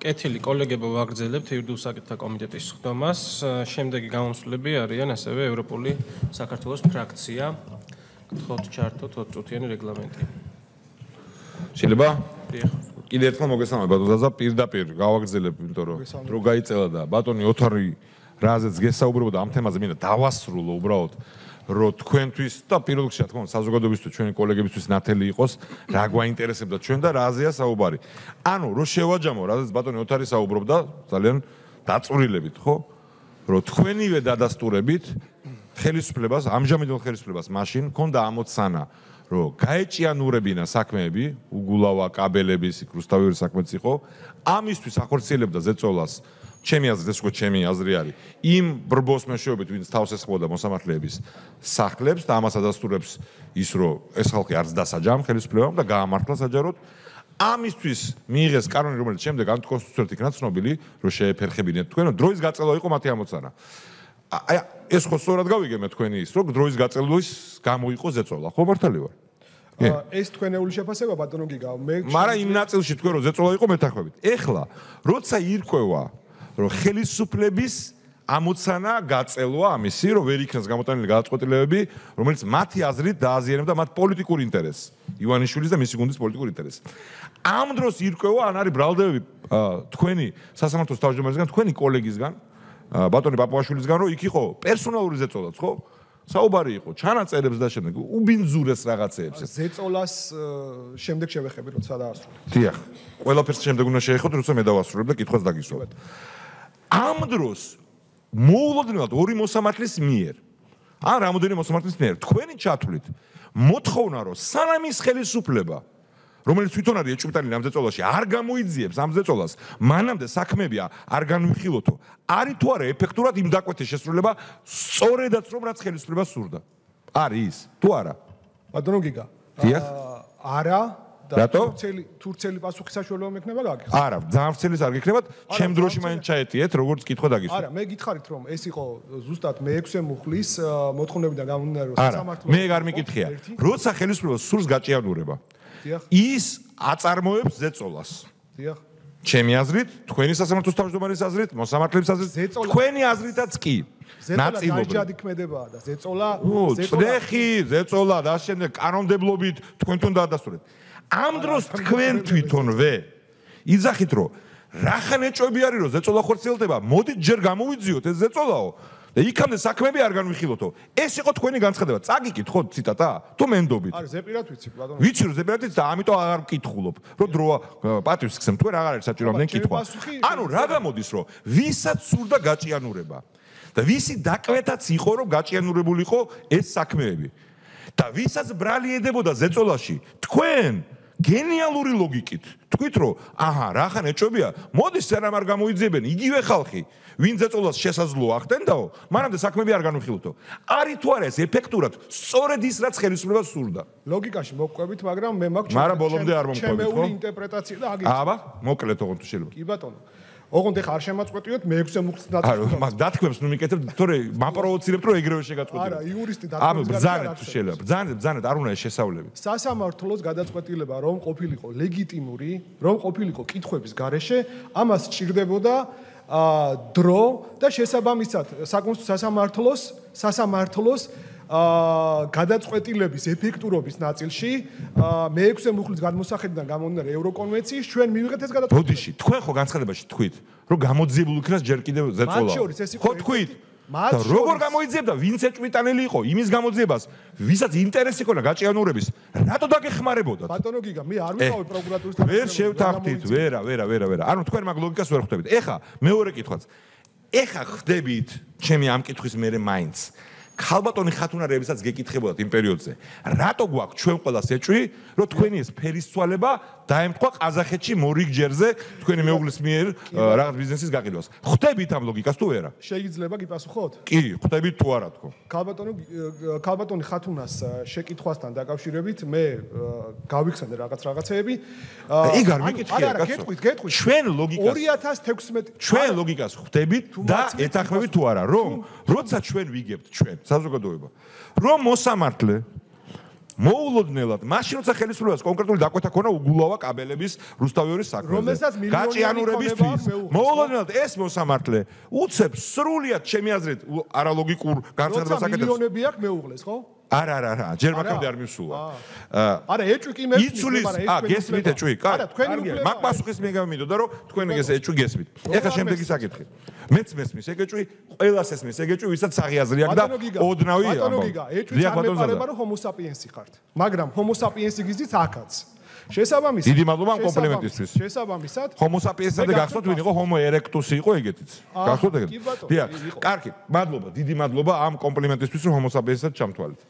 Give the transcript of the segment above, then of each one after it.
კეთილი კოლეგებო ვაგრძელებთ იურიდიულ საკითხთა კომიტეტის ხდომას. Შემდეგი გამოსვლები არიან ასევე ევროპული საქართველოს ფრაქცია. გთხოვთ ჩართოთ 20 წუთიანი რეგლამენტი. შეიძლება? დიახ. კიდევ ერთხელ მოგესალმებით ბატონო და პირდაპირ გავაგრძელებ, იმიტომ რომ დრო გაიწელა და ბატონი ოთარი რაზეც გესაუბრებოდა ამ თემაზე, მინდა დავასრულო უბრალოდ რომ თქვენთვის და პირველ რიგში რა თქმა უნდა საზოგადოებისთვის ჩვენი კოლეგებისთვის ნათელი იყოს რა გვაინტერესებდა ჩვენ და რაზეა საუბარი. ანუ რო შევაჯამო, რაზეც ბატონი ოთარი საუბრობდა ძალიან დაწვრილებით, ხო? რომ თქვენივე დადასტურებით ხელისუფლებას, ამჟამინდელ ხელისუფლებას მაშინ ქონდა ამოცანა რომ გაეჭიანურებინა საქმეები, უგულავა კაბელების, რუსთავის საქმეც იყო, ამისთვის ახორციელებდა ზეწოლას ჩემი აზრით, ეს უკვე ჩემი აზრი არის. იმ ბრბოს მეშვეობით, ვინც თავს ესხმოდა მოსამართლეების სახლებს და ამას ადასტურებს ის, რომ ეს ხალხი არც დასაჯამ ხელისუფლებამ და გაამართლა საჯაროდ. ამისთვის მიიღეს კანონი, რომელიც შემდეგ ანტიკონსტიტუციურად იქნა ცნობილი, რომ შეეფერხებინეთ თქვენ, რომ დროის გაწევა იყო მათი ამოცანა. აი ეს ხო სწორად გავიგე მე თქვენი ის, რომ დროის გაწელვის გამო იყო ზეწოლა. ხო მართალი ვარ? ეს თქვენეული შეფასება ბატონო გიგა, მე მაგრამ იმ ნაწილში თქვენ რომ ზეწოლა იყო მეთანხმებით. ეხლა როცა ირკვევა რომ ხელისუფლების ამოცანა გაწელვა ამისი, რომ ვერ იქნას გამოტანილი გადაწყვეტილებები, რომელიც მათი აზრით დააზიანებდა მათ პოლიტიკურ ინტერესს, ივანიშვილის და მისი გუნდის პოლიტიკურ ინტერესს. ამ დროს ირკვევა, ან არის ბრალდებები თქვენი სასამართლოს თავმჯდომარესგან, თქვენი კოლეგისგან, ბატონი პაპუაშვილისგან, რომ იქ იყო პერსონალური ზეწოლაც, ხო? საუბარი იყო ჩანაწერებს და შემდეგ უბინძურეს რაღაცეებს. ზეწოლას შემდეგ შევეხები, როცა დაასრულებთ. დიახ. ყველაფერს შემდეგ უნდა შეეხოთ, როცა მე დავასრულებ და კითხვას დაგისვათ. ამ დროს მოულოდნელად ორი მოსამართლის მიერ ან რამოდენიმე მოსამართლის მიერ თქვენი ჩათვლით მოთხოვნა რომ სანამ ის ხელისუფლება რომელიც თვითონ არის ეჭვმიტანილი ამ ზეწოლაში არ გამოიძიებს ამ ზეწოლას მანამდე საქმეები არ განვიხილოთო არის თუ არა ეფექტურად იმ დაკვეთის შესრულება სწორედაც რომ რაც ხელისუფლებას სურდა არის ის თუ არა ბატონო გიგა არა თურცელი პასუხი საშუალება მექნება გაგიხსნა. არა, ძალიან ვრცელის არ გექნებათ, ჩემ დროში მაინც ჩაეტიეთ, როგორც კითხვა დაგისვა. არა, მე გითხარით რომ ეს იყო ზუსტად მე-6 მუხლის მოთხოვნებიდან გამომდინარე რომ სასამართლო მე არ მიკითხია. როცა ხელისუფლებას სურს გაჭიანურება. ის აწარმოებს ზეწოლას. დიახ. ჩემი აზრით, თქვენი სასამართლოს თავმჯდომარის აზრით, მოსამართლეების აზრით, თქვენი აზრითაც კი. ნაწილობრივად და ზეწოლა ზეწოლა და შემდეგ კანონმდებლობით თქვენთან დაადასტურეთ. ამ დროს თქვენ თვითონვე იძახით რომ რახან ეჭვები არის რომ ზეწოლა ხორციელდება მოდით ჯერ გამოვიძიოთ ეს ზეწოლაო და იქამდე საქმეები არ განვიხილოთო ეს იყო თქვენი განცხადება წაგიკითხოთ ციტატა თუ მენდობით არა ზეპირად ვიცი ბატონო ვიცი რომ ზეპირად ვიცი და ამიტომ აღარ მკითხულობ რომ დროა პატივს გხსნით თუ რა არის საჭირო ამდენ კითხვა ანუ რა გამოდის რომ ვისაც სურდა გაჭიანურება და ვისი დაკვეთაც იყო რომ გაჭიანურებულიყო ეს საქმეები და ვისაც ბრალი ედებოდა ზეწოლაში თქვენ გენიალური ლოგიკით თქვით რომ აჰა რახან ეჭვებია მოდის სერამ არ გამოიძიებენ იგივე ხალხი ვინ ზეწოლას შესაძლოა ახდენდაო მანამდე საქმეები არ განვიხილოთო არის თუ არა ეს ეფექტურად სწორედ ის რაც ხელისუფლებას სურდა ლოგიკაში მოვყვებით მაგრამ მე მაქვს მაგრამ ბოლომდე არ მომყვებით ხო ჩემეული ინტერპრეტაცია და აგეთ აბა მოკლედ ოღონდ შეიძლება კი ბატონო ოღონდ ეხა არ შემაწყვეტიოთ მე-6 მუხლს დაწყვეტოთ არა მაგ დათქმებს ნუ მიკეთებ თორე მაპროვოცირებთ რომ ეგრევე შეგაწყვეტოთ არა იურისტი დათქმებს ბრძანეთ შეიძლება ბრძანეთ არ უნდა ეს შესავლები სასამართლოს გადაწყვეტილება რომ ყოფილიყო ლეგიტიმური რომ ყოფილიყო კითხვების გარეშე ამას სჭირდებოდა დრო და შესაბამისად სასამართლოს გადაწყვეტილების ეფექტურობის ნაწილში მე-6 მუხლის გადმოსახედიდან გამომდინარე ევროკონვენციის ჩვენ მივიღეთ ეს გადაწყვეტილება. ბოდიში, თქვენ ხო განცხადებაში თქვით, რომ გამოძიებულ იქნას ჯერ კიდევ ზეწოლა. მათ შორის ეს იყო ხო თქვით. და როგორ გამოიძიებდა, ვინც ეჭვმიტანილი იყო, იმის გამოძიებას, ვისაც ინტერესი ჰქონდა გაჭიანურების, რატო დაგეხმარებოდათ? ბატონო გიგა, მე არ ვიყავი პროკურატურის თანამდებობაზე. ვერ შევთანხმდით, ვერა. ანუ თქვენ მაგ ლოგიკას ვერ ხვდებით. ეხა მეორე კითხვაც. ეხა ხდებით ჩემი ამ კითხვის მერე მაინც. ქალბატონი ხათუნარეებისაც გეკითხებოდათ იმ პერიოდზე. რატო გვაქვს ჩვენ ყველას ეჭვი, რომ თქვენი ეს ფერისცვალება დაემთხვა ყაზახეთში მორიგჯერზე თქვენი მეუღლის მიერ რაღაც ბიზნესის გაყიდვას. ხვდებით ამ ლოგიკას თუ ვერა? შეიძლება გიპასუხოთ? კი, ხვდებით თუ არა თქო. ქალბატონი ხათუნას შეკითხვასთან დაკავშირებით მე გავიხსენე რაღაცეები. იქ არ მიკითხია კაცო. გეტყვით. ჩვენ ლოგიკას 2016 ჩვენ ლოგიკას ხვდებით და ეთანხმებით თუ არა, რომ როცა ჩვენ ვიგებთ ჩვენ საზოგადოება რომ მოსამართლე მოულოდნელად მაშინ როცა ხელისუფლებას კონკრეტული დაკვეთა ქონა უგულავა კაბელების რუსთავიორის საქმეზე გაჭიანურებისთვის მოულოდნელად ეს მოსამართლე უცებს სრულიად ჩემი აზრით არალოგიკურ განცხადებას აკეთებს მილიონები აქვს მეუღლეს ხო არა ჯერ მაგამდე არ მივსულა არა ეჭვი კი მესმის გესმით ეჭვი კარგი მაგ პასუხის მიგავ მინდოდა რომ თქვენ ეს ეჭვი გესმით ეხლა შემდეგი საკითხი მეც მესმის ეგ ეჭვი ყველას ესმის ეგ ეჭვი ვისაც საღიაზრი აქვს და ოდნავი ბატონო გიგა ეჭვი არ მეპარება რომ ჰომო საპიენსი ხართ მაგრამ ჰომო საპიენსი გიზით აქაც შესაბამისად დიდი მადლობა ამ კომპლიმენტისთვის შესაბამისად ჰომო საპიენსამდე გახსოვთ ვინ იყო ჰომო ერექტუსი იყო ეგეთიც გახსოვთ ეგეთ დიახ კარგი მადლობა დიდი მადლობა ამ კომპლიმენტისთვის რომ ჰომო საპიენსად ჩამთვალეთ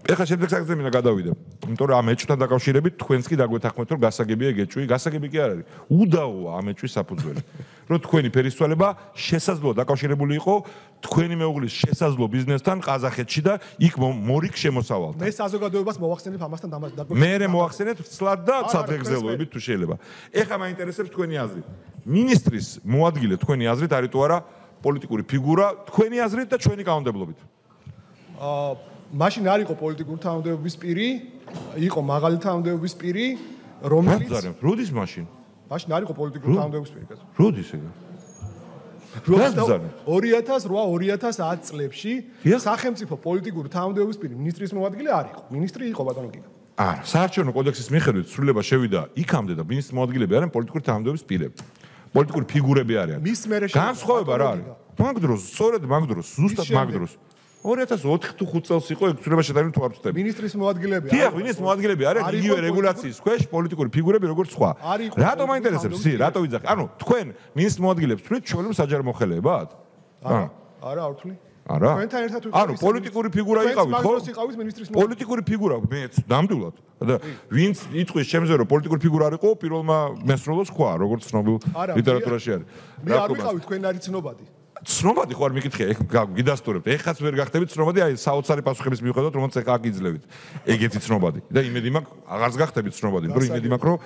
ეხლა შემდეგ საკითხზე მინდა გადავიდე იმიტომ რომ ამ ეჭვთან დაკავშირებით თქვენს კი დაგვეთანხმეთ რომ გასაგებია ეგ ეჭვი გასაგები კი არ არის უდაოა ამ ეჭვის საფუძველი რომ თქვენი ფერისცვალება შესაძლოა დაკავშირებული იყო თქვენი მეუღლის შესაძლო ბიზნესთან ყაზახეთში და იქ მორიგ შემოსავალთან მე საზოგადოებას მოვახსენებ ამასთან დამოკიდებით მე მოვახსენეთ ცლად და ცალგეგზელოებით თუ შეიძლება ეხლა მაინტერესებს თქვენი აზრი მინისტრის მოადგილე თქვენი აზრით არის თუ არა პოლიტიკური ფიგურა თქვენი აზრით და ჩვენი კანონმდებლობით მაშინ არ იყო პოლიტიკური თანამდებობის პირი, იყო მაღალი თანამდებობის პირი, რომელიც როდის მაშინ არ იყო პოლიტიკური თანამდებობის პირი, კაცო. როდის ეგ? 2008-2010 წლებში სახელმწიფო პოლიტიკური თანამდებობის პირი მინისტრის მოადგილე არ იყო. მინისტრი იყო ბატონო გიგა. არა, საარჩევნო კოდექსის მიხედვით ცვლილება შევიდა იქამდე და მინისტრის მოადგილეები არიან პოლიტიკური თანამდებობის პირები. პოლიტიკური ფიგურები არიან. განსხვავება რა არის? მაგ დროს, სწორედ მაგ დროს, ზუსტად მაგ დროს 2004 თუ 5 წელს იყო ეგ ცვლილება შეტანილი თუ არ ვწდები. მინისტრის მოადგილეები არა. დიახ, მინისტრის მოადგილეები არიან იგივე რეგულაციის ქვეშ პოლიტიკური ფიგურები როგორც სხვა. რატო მაინტერესებს? რატო ვიძახი? ანუ თქვენ მინისტრის მოადგილეებს თვლით ჩვეულებრივ საჯარო მოხელეებად? არა, არ ვთვლი. არა. თქვენთან ერთად ანუ პოლიტიკური ფიგურა იყავით, ხო? პოლიტიკური ფიგურა მეც ნამდვილად. და ვინც იტყვის ჩემზე რომ პოლიტიკური ფიგურა არ იყო, პირველმა მესროლოს ხვა, როგორც ცნობილ ლიტერატურაში არის. მე არ ვიყავი თქვენ არის ცნობადი. ცნობადი ხო არ მიკითხე, გიდასტურებთ. ეხაც ვერ გახდებით ცნობადი, აი საოცარი პასუხების მიუხედავად, რომელიც ეხა აგიძლევით. ეგეთი ცნობადი. და იმედი მაქვს, აღარც გახდებით ცნობადი, მაგრამ იმედი მაქვს, რომ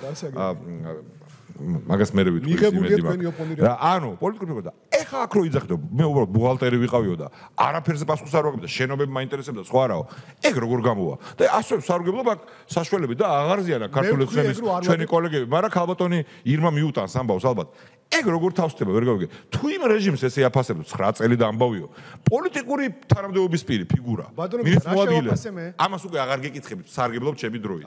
მაგას მე ვიტყვი იმედი მაქვს. რა, ანუ პოლიტიკური ფიგურა. ეხა აქ რო იძახდო, მე უბრალოდ ბუღალტერი ვიყავიო და არაფერზე პასუხს არ ვაგებდა, შენობები მაინტერესებდა, სხვა რაო. ეგ როგორ გამოვა? და ასე სარგებლობა საშუალებით და აღარ ზიანა ქართული ცხების ჩვენი კოლეგები, მაგრამ ქალბატონი ირმა მიუტანს ამბავს ალბათ. ეგ როგორ თავსდება ვერ გავიგე. თუ იმ რეჟიმს ესე იაფასებდო 9 წელი და ამბავიო. პოლიტიკური თანამდებობის პირი ფიგურა. მინისტრის მოადგილე. ამას უკვე აღარ გეკითხებით, სარგებლობთ ჩემი დროით.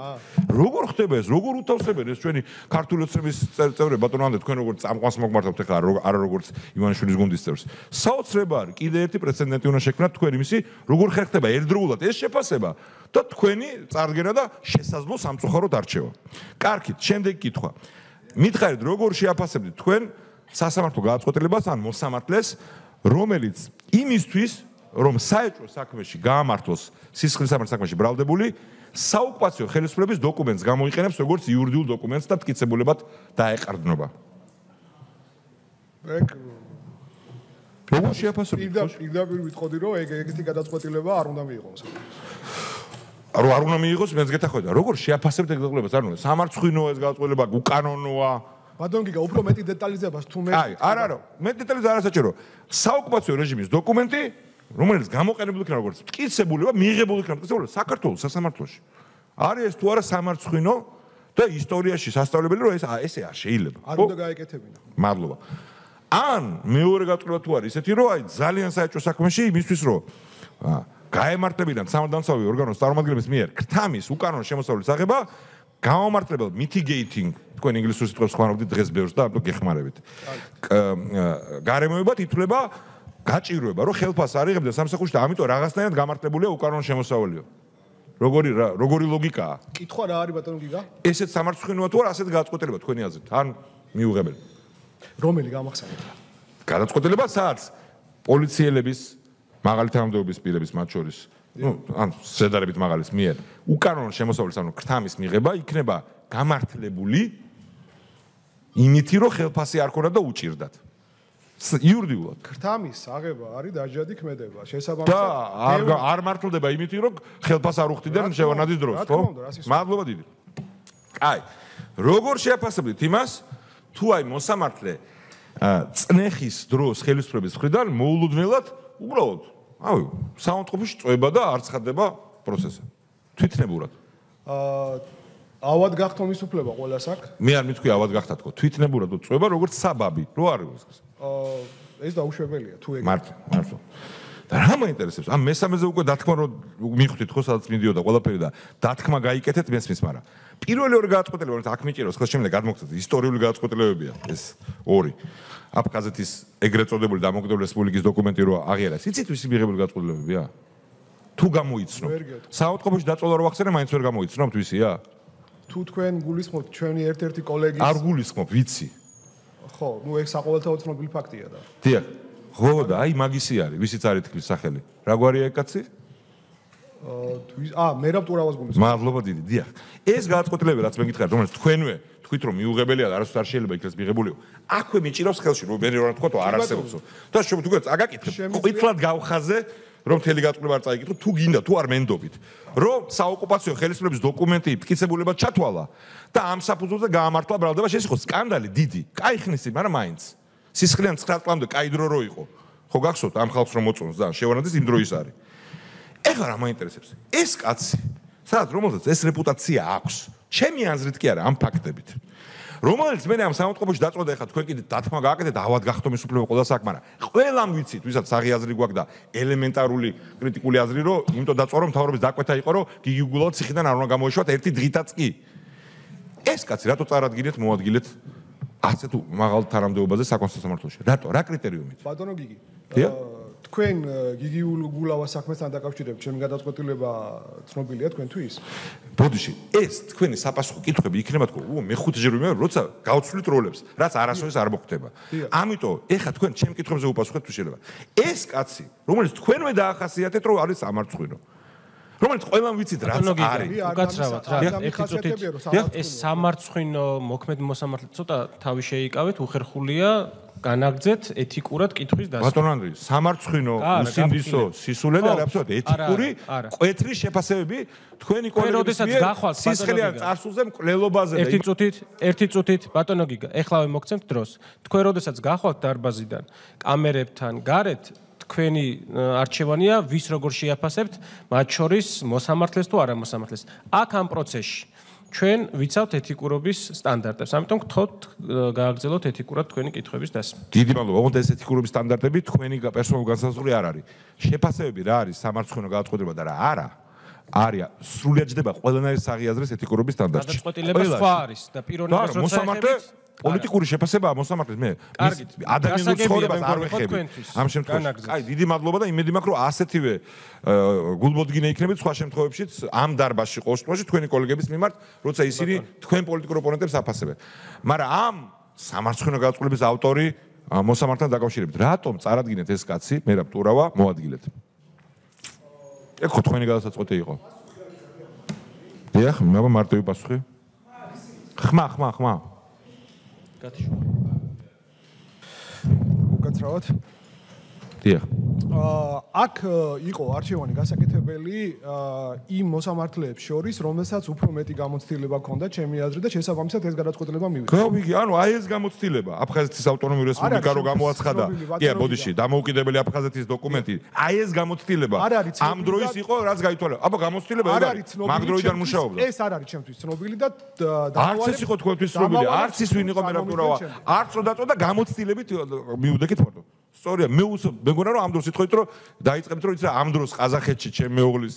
როგორ ხდება ეს? როგორ უთავსებენ ეს ჩვენი ქართული ოცნების წევრები ბატონო ამდე თქვენ როგორ წამყვანს მოგმართავთ ახლა არა როგორც ივანიშვილის გუნდის წევრს. საოცრება არის კიდე ერთი პრეცედენტი უნდა შექმნათ თქვენ იმისი როგორ ხერხდება ერთდროულად ეს შეფასება და თქვენი წარდგენა და შესაძლო სამწუხაროდ არჩევა. კარგით, შემდეგი კითხვა. მითხარით როგორ შეაფასებთ თქვენ სასამართლო გადაწყვეტილებას ან მოსამართლეს რომელიც იმისთვის რომ საეჭვო საქმეში გაამართლოს სისხლის სამართლის საქმეში ბრალდებული საოკუპაციო ხელისუფლების დოკუმენტს გამოიყენებს როგორც იურიდიულ დოკუმენტს და მტკიცებულებად დაეყრდნობა. როგორ შეაფასებთ? პირდაპირ ვიტყოდი რომ ეგეთი გადაწყვეტილება არ უნდა მიიღოს. რო არ უნდა მიიღოს მეც გეთახოვდა როგორ შეაფასებთ ეგ დეტალებს არ უნდა სამარცხვინოა ეს გადაწყვეტილება უკანონოა ბატონ გიგა უფრო მეტი დეტალიზებას თუ მე არა მეტი დეტალიზება არ საჭირო საოკუპაციო რეჟიმის დოკუმენტი რომელიც გამოყენებული იქნება როგორც მტკიცებულება მიიღებული იქნება მტკიცებულება საქართველოს სასამართლოში არის ეს თუ არა სამარცხვინო და ისტორიაში სასწავლებელი რომ ესე არ შეიძლება არ უნდა გაეკეთებინა მადლობა ან მეორე გადაწყვეტილება თუ არის ესეთი რომ აი ძალიან საეჭვო საქმეში იმისთვის რომ გაემართებინათ სამართალდამცავი ორგანოს წარმომადგენლების მიერ ქრთამის უკანონო შემოსავლის აღება გამომართლებელ mitigating თქვენ ინგლისურ სიტყვებს ხმარობთ დღეს ბევრს და ამიტომ გეხმარებით გარემოებად ითვლება გაჭირვება რომ ხელფასს არ იღებდა სამსახურში და ამიტომ რაღაცნაირად გამართლებულია უკანონო შემოსავალიო როგორი ლოგიკაა კითხვა რა არის ბატონო გიგა ესეც სამარცხვინოა თუ არა ასეთ გადაწყვეტილება თქვენი აზრით ან მიუღებელი რომელი გამახსენეთ გადაწყვეტილება სადაც პოლიციელების მაღალი თანამდებობის პირების მათ შორის ან შედარებით მაღალის მიერ უკანონო შემოსავლის ანუ ქრთამის მიღება იქნება გამართლებული იმითი რომ ხელფასი არ ქონდა და უჭირდათ იურიდიულად ქრთამის აღება არის დაჟადი ქმედება შესაბამისად და არ მართლდება იმითი რომ ხელფას არ უხდიდნენ შევანადის დროს ხო მადლობა დიდი აი როგორ შეაფასებთ იმას თუ აი მოსამართლე წნეხის დროს ხელისუფლების მხრიდან მოულოდნელად უბრალოდ ავი საავადმყოფოში წვება და არ ცხადდება პროცესი. თვითნებურად. ავად გახთომის უფლება ყველას აქვს. მე არ მითქვი ავად გახთა თქო. თვითნებურად უწובה როგორც საბაბი, რო არის. ეს დაუშვებელია თუ ეგ. მართლა. და რა მაინტერესებს? ამ მესამეზე უკვე დათქმა რომ მიხვდით ხო სადაც მიდიოდა ყველაფერი და დათქმა გაიკეთეთ მესმის, მაგრამ პირველი ორი გადაწყვეტილება რომ აქ მიჭიროს, ხო შემდეგ გადმოგცეთ ისტორიული გადაწყვეტილებებია ეს ორი. აფხაზეთის ეგრეთ წოდებული დამოუკიდებელი რესპუბლიკის დოკუმენტი რო აღიარეს. იცით ვისი მიღებული გადაწყვეტილებებია? თუ გამოიცნო. საავადმყოფოში დაწოლა რო ახსენე, მაინც ვერ გამოიცნობთ ვისია? თუ თქვენ გულისხმობთ ჩვენი ერთ-ერთი კოლეგის არ გულისხმობ, ვიცი. ხო, ნუ ეს საყოველთაოდ ცნობილი ფაქტია და. დიახ. ხო და აი მაგისი არის, ვისიც არ ითქმის სახელი. რა გვარია ეგ კაცი? მერაბ ტურავას გულისხმობ. მადლობა დიდი, დიახ. ეს გადაწყვეტილებები რაც მე გითხარით, რომელიც თქვენვე თქვით რომ მიუღებელია და არასდროს არ შეიძლება იქნას მიღებულიო. აქვე მიჭირავს ხელში, რომ მე რა თქვა, არ არსებობსო. და თუ წაგაკითხებ, ყვითლად გავხაზე რომ თელი გაწყვეტილება არ წაიკითხო, თუ გინდა, თუ არ მენდობით. რომ საოკუპაციო ხელისუფლების დოკუმენტი მტკიცებულებად ჩათვალა და ამ საფუძველზე გაამართლა ბრალდება, ეს იყო სკანდალი დიდი. კაი ხნისი, მაგრამ მაინც. სისხლიან 9 წლამდე კაი დრო რო იყო. ხო გახსოვთ ამ ხალხს რომ მოწონს და შევარანდეს იმ დროის არის. ეხლა რა მაინტერესებს? ეს კაცი, სადაც რომელსაც ეს რეპუტაცია აქვს, ჩემი აზრით კი არა, ამ ფაქტებით. რომელიც მე ამ საავადმყოფოში დაწოდა, ეხლა თქვენ კიდე დათქმა გააკეთეთ, ავად გახთომის უფლება ყველას აქვს, მაგრამ ყველამ ვიცით, ვისაც საღი აზრი გვაქვს და ელემენტარული კრიტიკული აზრი, რომ იმიტომ დაწვა რომ მთავრობის დაკვეთა იყო, რომ გიგი გულავა ციხიდან არ უნდა გამოეშვათ ერთი დღითაც კი. ეს კაცი რატო წარადგინეთ, მოადგილეთ ასეთ მაღალ თანამდებობაზე საკონსტიტუციო სამართლოში? რატო? რა კრიტერიუმით? ბატონო გიგი. თქვენ გიგი გულავას საქმესთან დაკავშირებით ჩემი გადაწყვეტილება ცნობილია თქვენთვის? ბოდიში, ეს თქვენი საპასუხო კითხვები იქნება თქო, მეხუთე ვიმეორე, როცა გავცვლით როლებს, რაც არასოდეს არ მოხდება. ამიტომ ეხლა თქვენ ჩემ კითხვებზე უპასუხეთ თუ შეიძლება. ეს კაცი, რომელიც თქვენვე დაახასიათეთ, რომ არის სამარცხვინო. რომელიც ყველამ ვიცით რაც არის. უკაცრავად რა, ერთი წუთით ეს სამარცხვინო მოქმედ მოსამართლე ცოტა თავი შეიკავეთ, უხერხულია განაგრძეთ ეთიკურად კითხვის დასმა. ბატონ ანდრეი, სამარცხვინო, უსინდისო, სისულელი არის აბსოლუტურად ეთიკური, კვეთრი შეფასებები თქვენი კოლეგების მიერ სისხლიან წარსულზე მკვლელობაზე და ერთი წუთით ბატონო გიგა, ეხლავე მოგცემთ დროს. თქვენ როდესაც გახვალთ დარბაზიდან კამერებთან გარეთ თქვენი არჩევანია ვის როგორ შეაფასებთ, მათ შორის მოსამართლეს თუ არა მოსამართლეს. აქ ამ პროცესში ჩვენ ვიცავთ ეთიკურობის სტანდარტებს. ამიტომ გთხოვთ გააგრძელოთ ეთიკურად თქვენი კითხვების დასმა. დიდი მადლობა. ოღონდ ეს ეთიკურობის სტანდარტები თქვენი პერსონალური განსაზღვრული არ არის. შეფასებები რა არის სამარცხვინო გადაწყვეტილება და რა არა. არის სრულად ჯდება ყველანაირი საღიაზრეს ეთიკურობის სტანდარტში. გადაწყვეტილება სხვა არის და პიროვნებას როცა ეხებით პოლიტიკური შეფასებაა მოსამართლეს მე ადამიანურ ცხოვრებას არ ვეხები ამ შემთხვევაში. კაი, დიდი მადლობა და იმედი მაქვს რომ ასეთივე გულმოდგინე იქნებით სხვა შემთხვევებშიც ამ დარბაზში ყოველთვის თქვენი კოლეგების მიმართ, როცა ისინი თქვენ პოლიტიკურ ოპონენტებს აფასებენ. მაგრამ ამ სამარცხვინო გადაწყვეტილების ავტორი მოსამართლეთან დაკავშირებით, რატომ წარადგინეთ ეს კაცი, მერაბ ტურავა, მოადგილეთ? ეგ ხო თქვენი გადაწყვეტი იყო. დიახ, მე მარტივი პასუხი. ხმა. უკაცრავად. დიახ. აქ იყო არჩევანი გასაკეთებელი იმ მოსამართლეებს შორის, რომელსაც უფრო მეტი გამოცდილება ჰქონდა ჩემი აზრით და შესაბამისად ეს გადაწყვეტილება მივიღო. გავიგი, ანუ აი ეს გამოცდილება, აფხაზეთის ავტონომიური რესპუბლიკა რო გამოაცხადა. კი, ბოდიში, დამოუკიდებელი აფხაზეთის დოკუმენტი. აი ეს გამოცდილება ამ დროის იყო, რაც გაითვალა. აბა გამოცდილება ეგ არის. მაგ დროიდან მუშაობდა. ეს არ არის ჩემთვის ცნობილი და არც ეს იყო თქვენთვის ცნობილი, არც ის ვინ იყო მერაბ ტურავა. არც რო დაწოდა გამოცდილებით მივდექით მარტო. სწორია, მე მეგონა რომ ამ დროს ითხოვით რომ დაიწყებთ რომ იცი რა ამ დროს ყაზახეთში ჩემ მეუღლის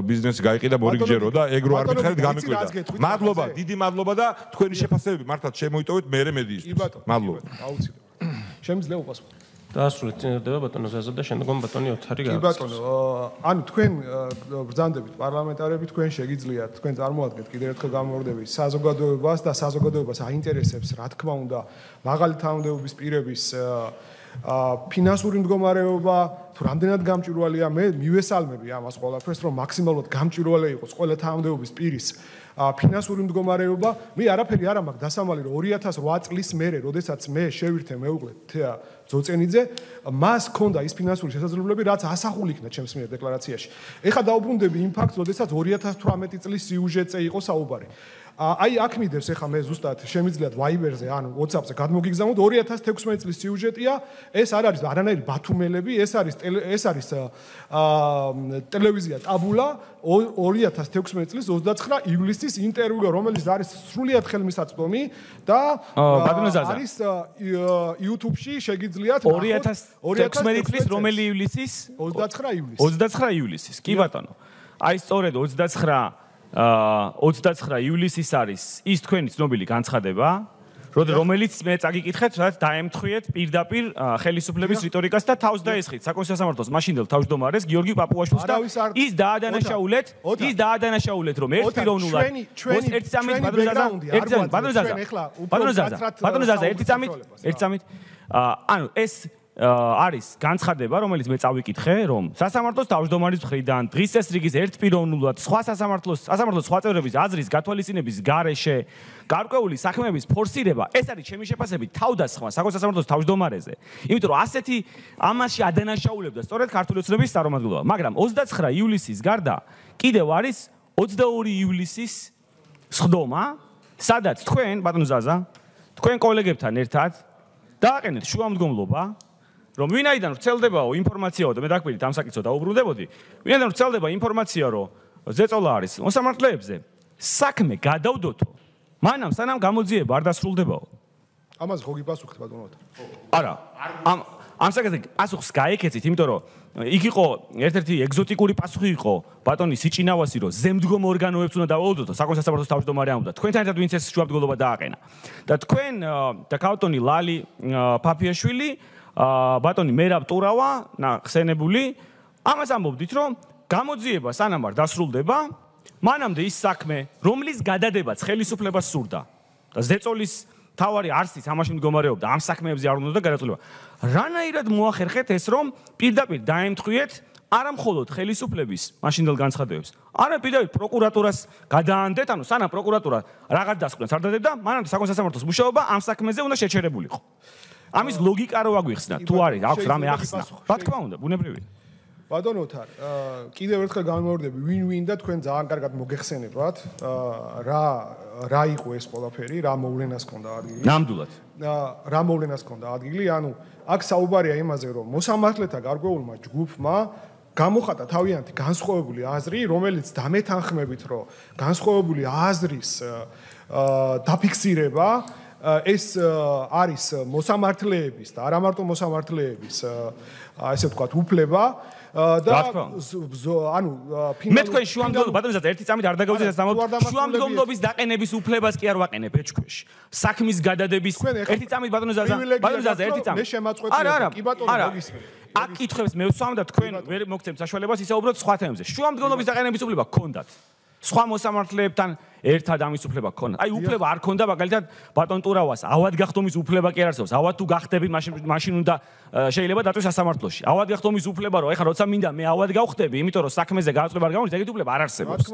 ბიზნესი გაიყიდა მორიგჯერო და ეგ რო არ მითხარით გამიკვირდა. მადლობა, დიდი მადლობა და თქვენი შეფასებები მართლა შემოიტოვეთ მე მედიისთვის. მადლობა. აუცილებლად. შემიძლია უპასუხო. დაასრულეთ წინადადება ბატონო ზაზა და შემდგომ ბატონი ოთარი გააკეთოს. კი ბატონო, ანუ თქვენ ბრძანდებით პარლამენტარები, თქვენ შეგიძლიათ თქვენ წარმოადგენთ კიდევ ერთხელ გამორდები საზოგადოებას და საზოგადოებას აინტერესებს რა თქმა უნდა მაღალი თანამდებობის პირების ფინანსური მდგომარეობა თუ რამდენად გამჭვირვალეა, მე მივესალმები ამას ყველაფერს, რომ მაქსიმალურად გამჭვირვალე იყოს ყველა თანამდებობის პირის ფინანსური მდგომარეობა. მე არაფერი არ მაქვს დასამალი, რომ 2008 წლის მერე, როდესაც მე შევირთე მეუღლე თეა ძოწენიძე, მას ჰქონდა ის ფინანსური შესაძლებლობები, რაც ასახული იქნა ჩემს მიერ დეკლარაციაში. ეხლა დაუბრუნდები იმ ფაქტს, როდესაც 2018 წლის სიუჟეტზე იყო საუბარი. აი აქ მიდევს ეხლა მე ზუსტად შემიძლიათ Viber-ზე ან WhatsApp-ზე გადმოგიგზავნოთ 2016 წლის სიუჟეტია ეს არ არის არანაირი ბათუმელები ეს არის ტელევიზია ტაბულა 2016 წლის 29 ივლისის ინტერვიუ რომელიც არის სრულიად ხელმისაწვდომი და არის YouTube-ში შეგიძლიათ 2016 წლის რომელი ივლისის 29 ივლისის კი ბატონო აი სწორედ 29 ივლისის არის ის თქვენი ცნობილი განცხადება, რომელიც მე წაგიკითხეთ, რაც დაემთხვიეთ პირდაპირ ხელისუფლების რიტორიკას და თავს დაესხით საკონსტიტუციო სასამართლოს მაშინდელ თავმჯდომარეს გიორგი პაპუაშვილს და ის დაადანაშაულეთ, რომ ერთპიროვნულად ანუ ეს არის განცხადება, რომელიც მე წავიკითხე, რომ სასამართლოს თავმჯდომარის მხრიდან დღის წესრიგის ერთპიროვნულად სხვა სასამართლოს სხვა წევრების აზრის გათვალისწინების გარეშე გარკვეული საქმეების ფორსირება, ეს არის ჩემი შეფასებით თავდასხმა საკონსტიტუციო სასამართლოს თავმჯდომარეზე. იმიტომ რომ ასეთი ამაში ადანაშაულებდა სწორედ ქართული ოცნების წარმომადგენლობა, მაგრამ 29 ივლისის გარდა კიდევ არის 22 ივლისის სხდომა, სადაც თქვენ, ბატონო ზაზა, თქვენ კოლეგებთან ერთად დააყენეთ შუამდგომლობა რომ ვინაიდან ვრცელდებაო ინფორმაციაო და მე დაგვირით ამ საკითხს დაუბრუნდებოდი, ვინაიდან ვრცელდება ინფორმაცია, რომ ზეწოლა არის მოსამართლეებზე, საქმე გადავდოთო, მანამ სანამ გამოძიება არ დასრულდებაო. ამაზე ხო გიპასუხეთ ბატონო? არა, ამ საკითხზე პასუხს გაეკეცით, იმიტომ რომ იქ იყო ერთ-ერთი ეგზოტიკური პასუხი იყო ბატონი სიჭინავასი, რომ ზემდგომ ორგანოებს უნდა დავაუდოთო, საკონსტიტუციო სასამართლოს თავმჯდომარე ამბობდა. თქვენთან ერთად ვინც ეს შუამდგომლობა დააყენა. და თქვენ და ქავტონი ლალი ფაფიაშვილი ბატონი მერაბ ტურავა ხსენებული ამას ამბობდით რომ გამოძიება სანამ არ დასრულდება მანამდე ის საქმე რომლის გადადებაც ხელისუფლებას სურდა და ზეწოლის თავარი არსიც ამაში მდგომარეობდა ამ საქმეებზე არ უნდა გადაწყვეტილება რანაირად მოახერხეთ ეს რომ პირდაპირ დაემთხვიეთ არა მხოლოდ ხელისუფლების მაშინდელ განცხადებებს არა პირდაპირ პროკურატურას გადაანდეთ ანუ სანამ პროკურატურა რაღაც დასკვნას არ დადებდა მანამდე საკონსტიტუციო სასამართლოს მუშაობა ამ საქმეზე უნდა შეჩერებულიყო ამის ლოგიკა რო აგვიხსნათ თუ არის აქვს რამე ახსნა რა თქმა უნდა ბუნებრივია ბატონო თარ კიდევ ერთხელ გამოვარდები ვინ და თქვენ ძალიან კარგად მოგეხსენებათ რა იყო ეს ყველაფერი რა მოვლენას ჰქონდა ადგილი ნამდვილად რა მოვლენას ჰქონდა ადგილი ანუ აქ საუბარია იმაზე რომ მოსამართლეთა გარკვეულმა ჯგუფმა გამოხატა თავიანთი განსხვავებული აზრი რომელიც დამეთანხმებით რომ განსხვავებული აზრის დაფიქსირება ეს არის მოსამართლეების და არა მარტო მოსამართლეების ასე ვთქვათ უფლება და ანუ მე თქვენ შუამდგომლობა ბატონო ერთი წამით არ დაგავიძეთ შუამდგომლობის დაყენების უფლებას კი არ ვაყენებ ეჭქვეში საქმის გადადების ერთი წამით ბატონო ზაზა ერთი წამით მე შემაწყვეტია კი ბატონო მოგისმენთ აქ კითხებს მე ვსვამ და თქვენ ვერ მოგცემთ საშუალებას ისაუბროთ სხვა თემებზე შუამდგომლობის დაყენების უფლება გქონდათ სხვა მოსამართლეებთან ერთად ამის უფლება გქონდა. აი უფლება არ გქონდა მაგალითად ბატონ ტურავას ავად გახდომის უფლება კი არ არსებობს. ავად თუ გახდები მაშინ უნდა შეიძლება დაწვეს სასამართლოში. ავად გახდომის უფლება რომ ეხლა როცა მინდა მე ავად გავხდები, იმიტომ რომ საქმეზე გააწყვეტა არ გამოდის, ეგეთი უფლება არ არსებობს.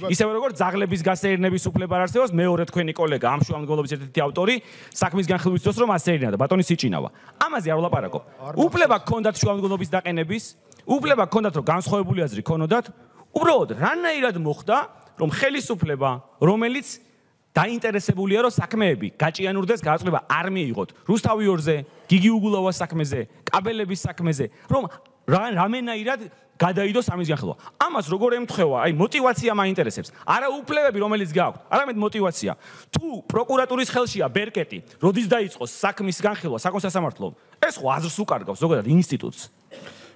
ისევე როგორც ძაღლების გასეირნების უფლება არ არსებობს, მეორე თქვენი კოლეგა ამ შუამდგომლობის ერთ-ერთი ავტორი საქმის განხილვის დროს რომ ასეირნა და ბატონი სიჭინავა. ამაზე არ ვლაპარაკობ. უფლება გქონდათ შუამდგომლობის დაყენების, უფლება გქონდათ რომ განსხვავებული აზრი ქონოდათ უბრალოდ რანაირად მოხდა რომ ხელისუფლება რომელიც დაინტერესებულია რომ საქმეები გაჭიანურდეს გააწყვეტა არ მიიღოთ რუსთავიორზე გიგი უგულავას საქმეზე კაბელების საქმეზე რომ რამენაირად გადაიდოს ამის განხილვა ამას როგორ ემთხვევა აი мотиваცია მაინტერესებს არა უფლებები რომელიც გააქვთ არამედ мотиваცია თუ პროკურატურის ხელშია ბერკეტი როდის დაიწყოს საქმის განხილვა საკონსტიტუციო სასამართლომ ეს ხო აზრს უკარგავს ზოგადად ინსტიტუტს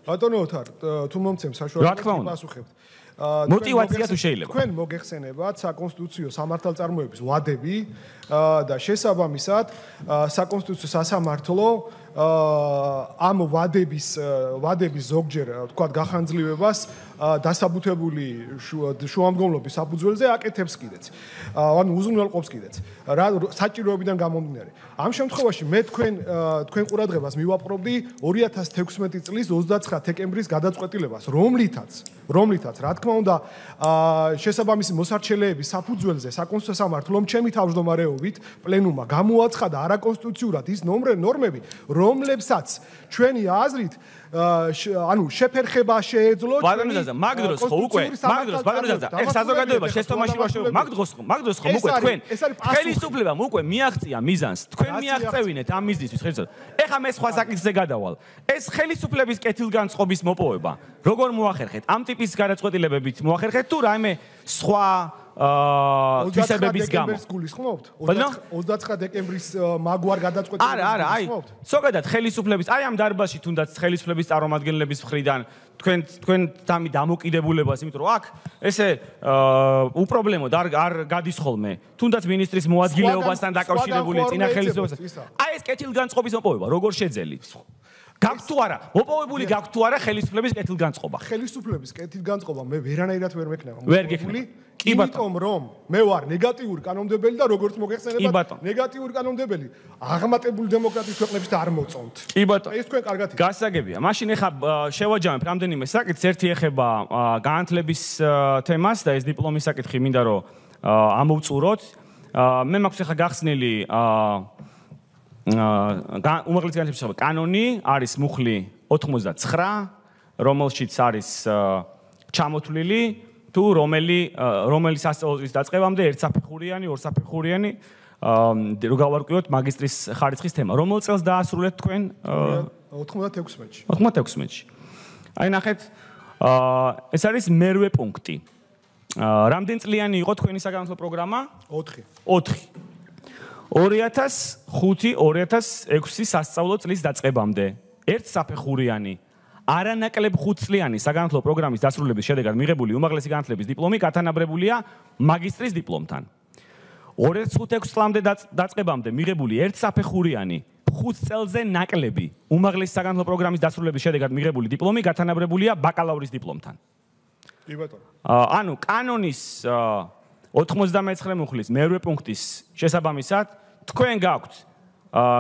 ბატონო თარ თუ მომცემ საშუალებას პასუხებთ мотиваცია თუ შეიძლება თქვენ მოგეხსენებათ საკონსტიტუციო სამართალწარმოების ვადები და შესაბამისად საკონსტიტუციო სასამართლო ამ ვადების ზოგჯერ თქვათ გახანძლივებას დასაბუთებული შუამდგომლობის საფუძველზე აკეთებს კიდეც. ანუ უზრუნველყოფს კიდეც. რა საჭიროებიდან გამომდინარე. ამ შემთხვევაში მე თქვენ ყურადღებას მივაპყრობდი 2016 წლის 29 დეკემბრის გადაწყვეტილებას, რომლითაც რა თქმა უნდა შესაბამისი მოსარჩელეების საფუძველზე საკონსტიტუციო სამართლომ ჩემი თავმჯდომარეობით პლენუმმა გამოაცხადა არაკონსტიტუციურად ის ნორმები, რომლებსაც ჩვენი აზრით ანუ შეფერხება შეეძლო ბატონო ბატონო მაგ დროს ხო უკვე ეხ საზოგადოება შეცდომაში ვაშორებ მაგ დროს ხო უკვე თქვენ ხელისუფლებამ უკვე მიაღწია მიზანს თქვენ მიაღწევინეთ ამ მიზნისთვის ხელისუფლებას ეხა მე სხვა საკითხზე გადავალ ეს ხელისუფლების კეთილგანწყობის მოპოვება როგორ მოახერხეთ ამ ტიპის გადაწყვეტილებებით მოახერხეთ თუ რაიმე სხვა თვისებების გამო 29 დეკემბრის მაგვარ გადაწყვეტილებას არა აი ზოგადად ხელისუფლების აი ამ დარბაზში თუნდაც ხელისუფლების წარმომადგენლების მხრიდან თქვენ თამი დამოკიდებულებას იმიტომ რომ აქ ესე უპრობლემოდ არ გადის ხოლმე თუნდაც მინისტრის მოადგილეობასთან დაკავშირებული წინა ხელისუფლებას აი ეს კეთილგანწყობის მოპოვება როგორ შეძელით გაქვთ თუ არა მოპოვებული გაქვთ თუ არა ხელისუფლების კეთილგანწყობა ხელისუფლების კეთილგანწყობა მე ვერანაირად ვერ მექნება ვერ გექნება კი ბატონო იმიტომ რომ მე ვარ ნეგატიური კანონმდებელი და როგორც მოგეხსენებათ ნეგატიური კანონმდებელი აღმატებული დემოკრატიის ქვეყნებში არ მოწონთ კი ბატონო ეს თქვენ კარგად გასაგებია მაშინ ეხა შევაჯამებ რამდენიმე საკითხს ერთი ეხება განათლების თემას და ეს დიპლომის საკითხი მინდა რომ ამოვწუროთ მე მაქვს ეხა გახსნილი უმაღლესი განათლების კანონი არის მუხლი 89 რომელშიც არის ჩამოთვლილი თუ რომელი სასწავლებლის დაწყებამდე ერთსაფეხურიანი, ორსაფეხურიანი რო გავარკვიოთ მაგისტრის ხარისხის თემა. რომელ წელს დაასრულეთ თქვენ? 96-ში. 96-ში. აი ნახეთ, ეს არის მერვე პუნქტი. რამდენ წლიანი იყო თქვენი საგანმანათლებლო პროგრამა? 4. 2005-2006 სასწავლო წლის დაწყებამდე. ერთსაფეხურიანი არანაკლებ 5 წლიანი საგანმანათლებლო პროგრამის დასრულების შედეგად მიღებული უმაღლესი განათლების დიპლომი გათანაბრებულია მაგისტრის დიპლომთან. 2005-6 წლამდე დაწყებამდე მიღებული ერთსაფეხურიანი 5 წელზე ნაკლები უმაღლესი საგანმანათლებლო პროგრამის დასრულების შედეგად მიღებული დიპლომი გათანაბრებულია ბაკალავრის დიპლომთან. კი ბატონო. ანუ კანონის 99 მუხლის მერვე პუნქტის შესაბამისად თქვენ გაქვთ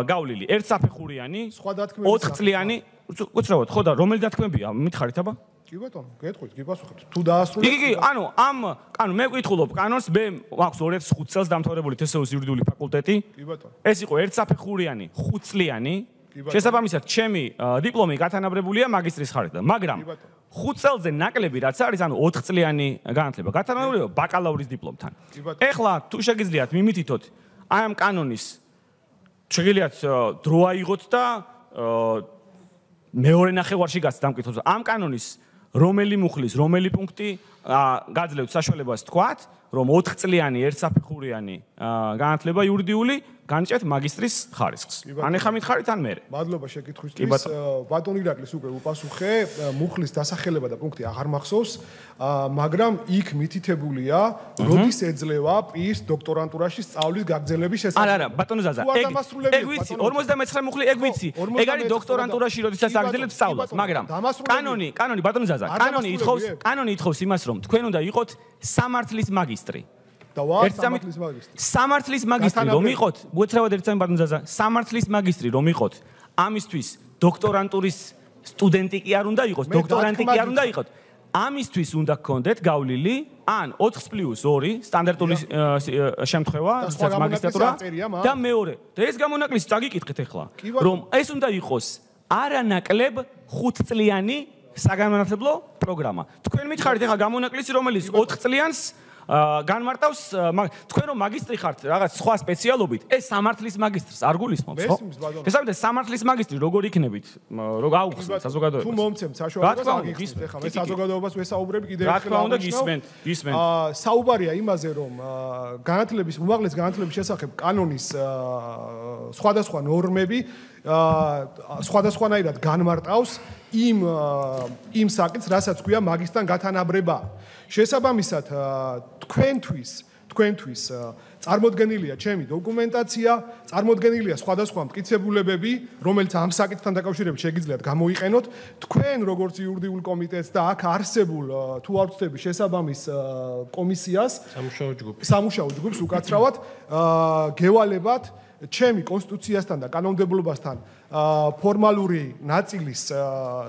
გავლილი ერთსაფეხურიანი 4 წლიანი უცრავად ხო და რომელი დათქმებია მითხარით აბა? კი ბატონო, გეტყვით, გიპასუხებთ. თუ დაასრულეთ. კი, ანუ მე ვკითხულობ კანონს, მე მაქვს 2005 წელს დამთავრებული თესეულის იურიდიული ფაკულტეტი. კი ბატონო. ეს იყო ერთსაფეხურიანი 5 წლიანი. შესაბამისად, ჩემი დიპლომი გათანაბრებულია მაგისტრის ხარისხით, მაგრამ 5 წელზე ნაკლები რაც არის, ანუ 4 წლიანი განათლება გათანაბრებულია ბაკალავრის დიპლომთან. ეხლა თუ შეგიძლიათ მიმითითოთ აი ამ კანონის შეგიძლიათ დრო აიღოთ და მეორე ნახევარში გასცეთ ამ კითხვაზე. ამ კანონის რომელი მუხლის, რომელი პუნქტი გაძლევთ საშუალებას თქვათ, რომ 4 წლიანი ერთსაფეხურიანი განათლება იურიდიული განჭეთ მაგისტრის ხარისხს. ან ეხა მითხარით ან მერე. მადლობა შეკითხვისთვის. ბატონ ირაკლის უკვე უპასუხე, მუხლის დასახელება და პუნქტი აღარ მახსოვს, მაგრამ იქ მითითებულია, როდის ეძლევა პირს დოქტორანტურაში სწავლის გაგრძელების შესაძლებლობა. არა, ბატონო ზაზა, ეგ ვიცი, 59 მუხლი ეგ ვიცი. ეგ არის დოქტორანტურაში როდესაც აგრძელებთ სწავლას, მაგრამ კანონი ბატონო ზაზა, კანონი ითხოვს იმას, რომ თქვენ უნდა იყოთ სამართლის მაგისტრი. სამართლის მაგისტრი რომ იყოთ, უცრავად ერთსამი ბატონო ზაზა, სამართლის მაგისტრი რომ იყოთ, ამისთვის დოქტორანტურის სტუდენტი კი არ უნდა იყოს, დოქტორანტი კი არ უნდა იყოთ. ამისთვის უნდა გქონდეთ გავლილი ან 4+2 სტანდარტული შემთხვევა, რასაც მაგისტრატურა და მეორე. და ეს გამონაკლისი წაგიკითხეთ ახლა, რომ ეს უნდა იყოს არანაკლებ 5 წლიანი საგანმანათლებლო პროგრამა. თქვენ მითხარით ახლა გამონაკლისი, რომელიც 4 წლიანს განმარტავს თქვენ რომ მაგისტრი ხართ რაღაც სხვა სპეციალობით, ეს სამართლის მაგისტრს არ გულისხმობს, ხო? შესაბამისად სამართლის მაგისტრი როგორ იქნებით, რო გაუხსნათ საზოგადოებას? თუ მომცემთ საშუალებას აგიხსნით, ახლა მე საზოგადოებას ვესაუბრებ კიდევ ერთხელ. რა თქმა უნდა გისმენთ. საუბარია იმაზე, რომ განათლების უმაღლეს განათლების შესახებ კანონის სხვადასხვა ნორმები სხვადასხვანაირად განმარტავს იმ საკითხს, რასაც ქვია მაგისტრთან გათანაბრება. შესაბამისად, თქვენთვის წარმოდგენილია ჩემი დოკუმენტაცია, წარმოდგენილია სხვადასხვა მტკიცებულებები, რომელიც ამ საკითხთან დაკავშირებით შეგიძლიათ გამოიყენოთ. თქვენ როგორც იურიდიულ კომიტეტს და აქ არსებულ თუ არ ვწდები შესაბამის კომისიას, სამუშაო ჯგუფს უკაცრავად გევალებათ ჩემი კონსტიტუციასთან და კანონმდებლობასთან ფორმალური ნაწილის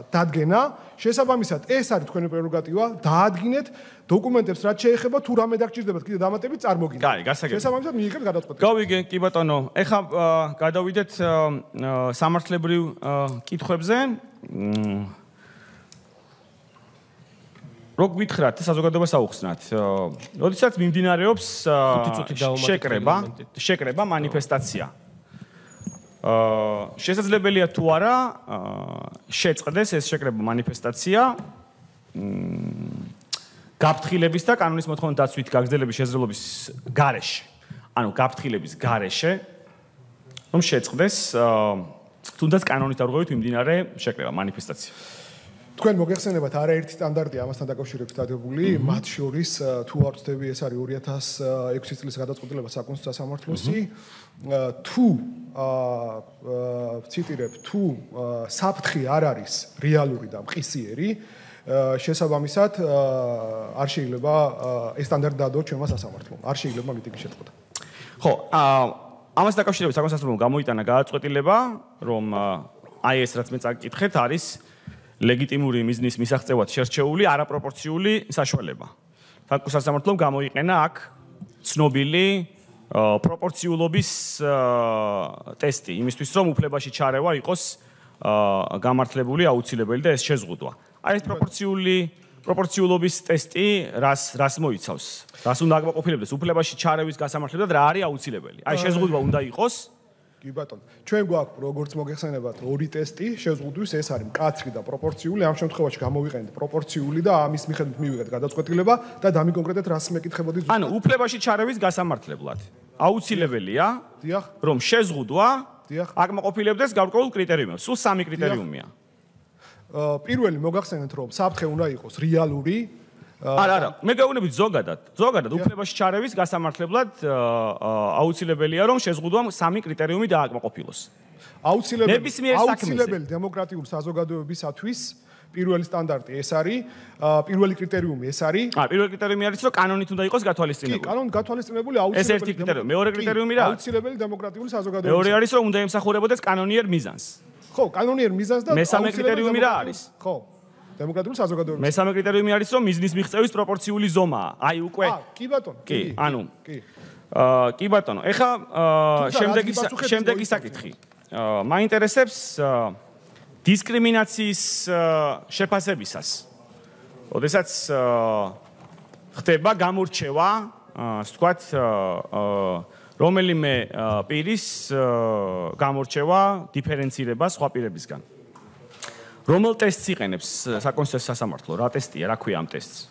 დადგენა. შესაბამისად, ეს არის თქვენი პრეროგატივა, დაადგინეთ დოკუმენტებს, რაც შეეხება თუ რამე დაგჭირდებათ კიდე დამატებით წარმოგიდგენთ. კაი, გასაგებია. შესაბამისად, მიიღეთ გადაწყვეტილება. გავიგე, კი ბატონო. ეხლა გადავიდეთ სამართლებრივ კითხვებზე. რო გვითხრათ საზოგადოებას აუხსნათ. როდესაც მიმდინარეობს შეკრება, მანიფესტაცია. შესაძლებელია თუ არა შეწყდეს ეს შეკრება მანიფესტაცია გაფრთხილების და კანონის მოთხოვნით დაცვით გაგრძელების შესაძლებლობის გარეშე. ანუ გაფრთხილების გარეშე რომ შეწყდეს თუნდაც კანონის დარღვევით მიმდინარე შეკრება მანიფესტაცია. თქვენ მოგეხსენებათ არაერთი სტანდარტი ამასთან დაკავშირებით დადებული, მათ შორის თუ არ ვცდები ეს არის 2006 წლის გადაწყვეტილება საკონსტიტუციო სამართლოსი, თუ ვციტირებ, თუ საფრთხე არ არის რეალური და მყისიერი, შესაბამისად არ შეიძლება ეს სტანდარტი დაადო ჩვენმა სასამართლომ. არ შეიძლება მიტინგი შეწყდა. ხო, ამას დაკავშირებით საკონსტიტუციო სამართლომ გამოიტანა გადაწყვეტილება, რომ აი ეს რაც მე წაკითხეთ არის ლეგიტიმური მიზნის მისაღწევად შერჩეული არაპროპორციული საშუალება. საკონსტიტუციო სამართლომ გამოიყენა აქ ცნობილი პროპორციულობის ტესტი, იმისთვის რომ უფლებაში ჩარევა იყოს გამართლებული აუცილებელი და ეს შეზღუდვა. აი ეს პროპორციულობის ტესტი რას მოიცავს? რას უნდა აკმაყოფილებდეს უფლებაში ჩარევის გასამართლებლად რა არის აუცილებელი? აი შეზღუდვა უნდა იყოს კი ბატონო, ჩვენ გვაქვს როგორც მოგეხსენებათ ორი ტესტი შეზღუდვის, ეს არის მკაცრი და პროპორციული. ამ შემთხვევაში გამოვიყენეთ პროპორციული და ამის მიხედვით მივიღეთ გადაწყვეტილება და დამიკონკრეტეთ რას მეკითხებოდი ზუსტად. ანუ უფლებაში ჩარევის გასამართლებლად აუცილებელია, დიახ, რომ შეზღუდვა დიახ, აკმაყოფილებდეს გარკვეულ კრიტერიუმებს. სულ 3 კრიტერიუმია. პირველი მოგახსენეთ, რომ საფრთხე უნდა იყოს რეალური. არა, მე გეუბნებით ზოგადად უფლებაში ჩარევის გასამართლებლად აუცილებელია რომ შეზღუდვამ 3 კრიტერიუმი დააკმაყოფილოს. აუცილებელი დემოკრატიული საზოგადოებისათვის პირველი სტანდარტი ეს არის, პირველი კრიტერიუმი ეს არის. პირველი კრიტერიუმი არის რომ კანონით უნდა იყოს გათვალისწინებული. კი, კანონით გათვალისწინებული აუცილებელი. ეს ერთი კრიტერიუმი, მეორე კრიტერიუმი რა? აუცილებელი დემოკრატიული საზოგადოება. მეორე არის რომ უნდა ემსახურებოდეს კანონიერ მიზანს. ხო, კანონიერ მიზანს და მესამე კრიტერიუმი რა არის? ხო. დემოკრატიული საზოგადოება. მესამე კრიტერიუმი არის რომ მიზნის მიღწევის პროპორციული ზომაა. აი უკვე კი ბატონო. კი, ანუ კი ბატონო. ეხა შემდეგი საკითხი. მაინტერესებს დისკრიმინაციის შეფასებისას. როდესაც ხდება გამორჩევა, ასე ვთქვათ, რომელიმე პირის გამორჩევა, დიფერენცირება სხვა პირებისგან. რომელ ტესტს იყენებს საკონსტიტუციო სასამართლო? რა ტესტია, რა ქვია ამ ტესტს?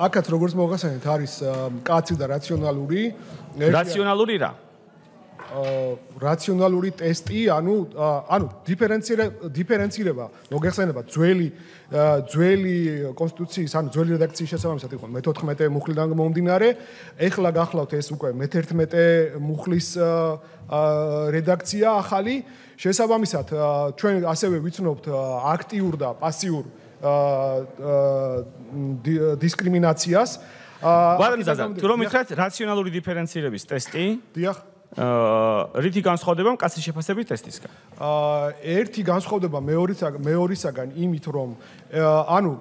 აქაც როგორც მოგახსენეთ, არის მკაცრი და რაციონალური. რაციონალური რა? რაციონალური ტესტი, ანუ დიფერენცირება, მოგეხსენება ძველი კონსტიტუციის, ანუ ძველი რედაქციის შესაბამისად იყო მე-14 მუხლიდან მომდინარე, ეხლა გახლავთ ეს უკვე მე-11 მუხლის რედაქცია ახალი. შესაბამისად, ჩვენ ასევე ვიცნობთ აქტიურ და პასიურ დისკრიმინაციას. ბატონო ზაზა, თუ რომ მითხრათ რაციონალური დიფერენცირების ტესტი, დიახ, რითი განსხვავდება მკაცრი შეფასების ტესტისგან? ერთი განსხვავდება მეორისაგან იმით, რომ ანუ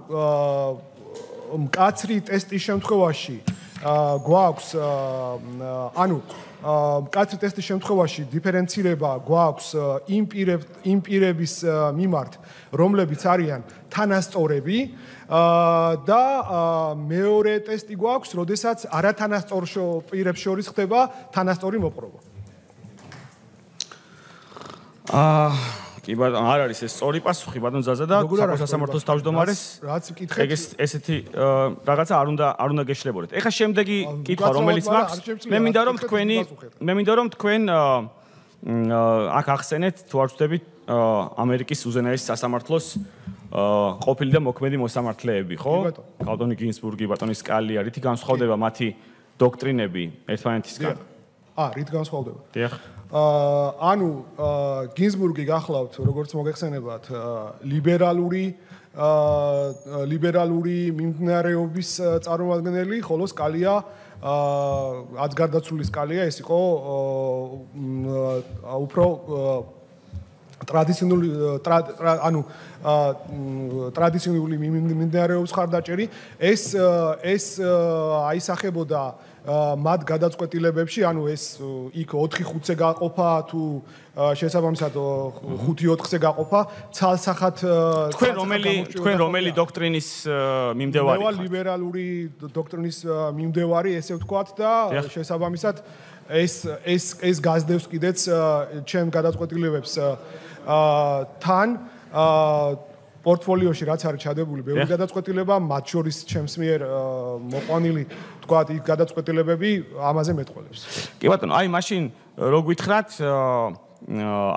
მკაცრი ტესტის შემთხვევაში გვაქვს ანუ მკაცრი ტესტის შემთხვევაში დიფერენცირება გვაქვს იმ პირების მიმართ, რომლებიც არიან თანასწორები და მეორე ტესტი გვაქვს, როდესაც არათანასწორ პირებს შორის ხდება თანასწორი მოპყრობა. კი ბატონო, არ არის ეს სწორი პასუხი ბატონ ზაზა და საკონსტიტუციო სასამართლოს თავმჯდომარეს. რაც ვკითხეთ, ესეთი რაღაცა არ უნდა გეშლებოდეთ. ეხლა შემდეგი კითხვა რომელიც მაქვს, მე მინდა რომ თქვენ აქ ახსენეთ თუ არ ვცდებით ამერიკის უზენაეს სასამართლოს ყოფილი და მოქმედი მოსამართლეები, ხო? კალტონი გინსბურგი, ბატონი სკალია, რითი განსხვავდება მათი დოქტრინები ერთმანეთისგან? რით განსხვავდება? დიახ. ანუ გინსბურგი გახლავთ, როგორც მოგეხსენებათ, ლიბერალური მიმდინარეობის წარმომადგენელი, ხოლო სკალია აც გარდაცვლილი სკალია ეს იყო უფრო ტრადიციული მიმდინარეობის ხარდაჭერი. ეს აისახებოდა მათ გადაწყვეტილებებში, ანუ ეს იქ 4-5-ზე გაყოფა თუ შესაბამისად 5-4-ზე გაყოფა, ცალსახად თქვენ რომელი დოქტრინის მიმდევარი ხართ? ლიბერალური დოქტრინის მიმდევარი, ესე ვთქვათ და შესაბამისად ეს გაზდევს კიდეც ჩემ გადაწყვეტილებებს თან პორტფოლიოში რაც არის ჩადებული ბევრი გადაწყვეტილება, მათ შორის ჩემს მიერ მოყვანილი თქვათ იქ გადაწყვეტილებები ამაზე მეტყველებს. კი ბატონო, აი მაშინ რო გითხრათ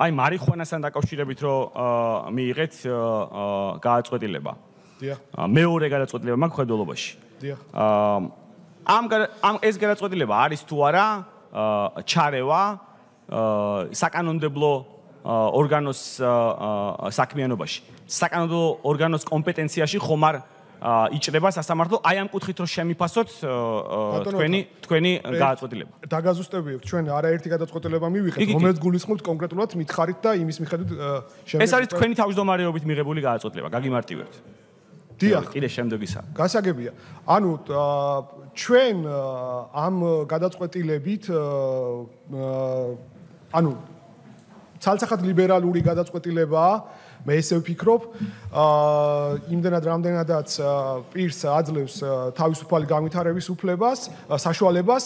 აი მარიხუანასთან დაკავშირებით რო მიიღეთ გადაწყვეტილება. დიახ. მეორე გადაწყვეტილება მაქვს ხედველობაში. დიახ. ამ ეს გადაწყვეტილება არის თუ არა ჩარევა საკანონმდებლო ორგანოს საქმიანობაში. საკანონმდებლო ორგანოს კომპეტენციაში ხომ არ იჭრება სასამართლო აი ამ კუთხით რომ შემიფასოთ თქვენი გადაწყვეტილება. დაგაზუსტებიოთ, ჩვენ არაერთი გადაწყვეტილება მივიღეთ, რომელიც გულისხმობთ კონკრეტულად მითხარით და იმის მიხედვით ეს არის თქვენი თავმჯდომარეობით მიღებული გადაწყვეტილება, გაგიმარტივებთ. დიახ. კიდე შემდეგისა. გასაგებია. ანუ ჩვენ ამ გადაწყვეტილებით ანუ ცალსახად ლიბერალური გადაწყვეტილებაა, მე ესე ვფიქრობ, იმდენად რამდენადაც პირს აძლევს თავისუფალი განვითარების უფლებას, საშუალებას,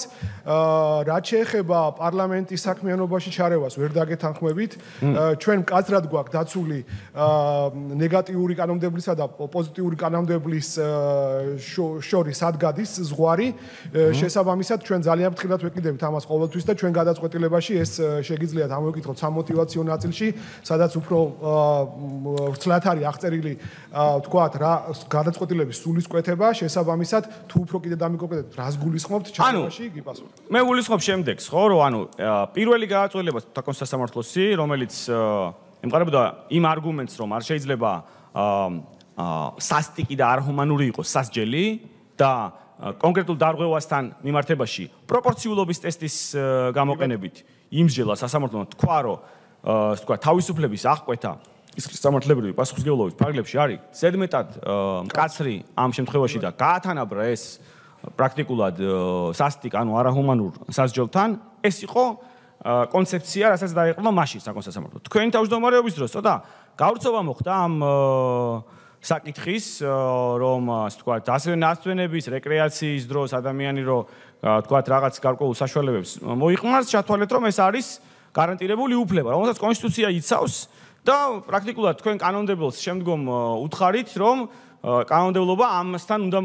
რაც შეეხება პარლამენტის საქმიანობაში ჩარევას, ვერ დაგეთანხმებით. ჩვენ მკაცრად გვაქვს დაცული ნეგატიური კანონმდებლისა და პოზიტიური კანონმდებლის შორის ადგადის ზღვარი. შესაბამისად, ჩვენ ძალიან ფრთხილად ვეკიდებით ამას ყოველთვის და ჩვენ გადაწყვეტილებაში ეს შეგიძლიათ ამოვიკითხოთ სამოტივაციო ნაწილში, სადაც უფრო ვრცლად არის აღწერილი თქვათ რა გადაწყვეტილების სულისკვეთება, შესაბამისად თუ უფრო კიდე დამიკონკრეტებთ რას გულისხმობთ ჩარევაში გიპასუხოთ. მე გულისხმობ შემდეგს, ხო, რომ ანუ პირველი გადაწყვეტილება თვითონ სასამართლოსი, რომელიც ემყარებოდა იმ არგუმენტს, რომ არ შეიძლება სასტიკი და არჰუმანური იყოს სასჯელი და კონკრეტულ დარღვევასთან მიმართებაში პროპორციულობის ტესტის გამოყენებით იმსჯელა სასამართლომ თქვა, რომ თქვა თავისუფლების აღკვეთა ის სამართლებრივი პასუხისმგებლობის ფარგლებში არის ზედმეტად მკაცრი ამ შემთხვევაში და გაათანაბრა ეს პრაქტიკულად სასტიკ ანუ არაჰუმანურ სასჯელთან, ეს იყო კონცეფცია, რასაც დაეყრდნო მაშინ საკონსტიტუციო სასამართლო. თქვენი თავმჯდომარეობის დროს და გავრცობა მოხდა ამ საკითხის, რომ ასე ვთქვათ, დასვენების, რეკრეაციის დროს ადამიანი რო ვთქვათ რაღაც გარკვეულ საშუალებებს მოიხმარს, ჩათვალეთ, რომ ეს არის გარანტირებული უფლება, რომელსაც კონსტიტუცია იცავს და პრაქტიკულად თქვენ კანონმდებელს შემდგომ უთხარით, რომ კანონმდებლობა ამასთან უნდა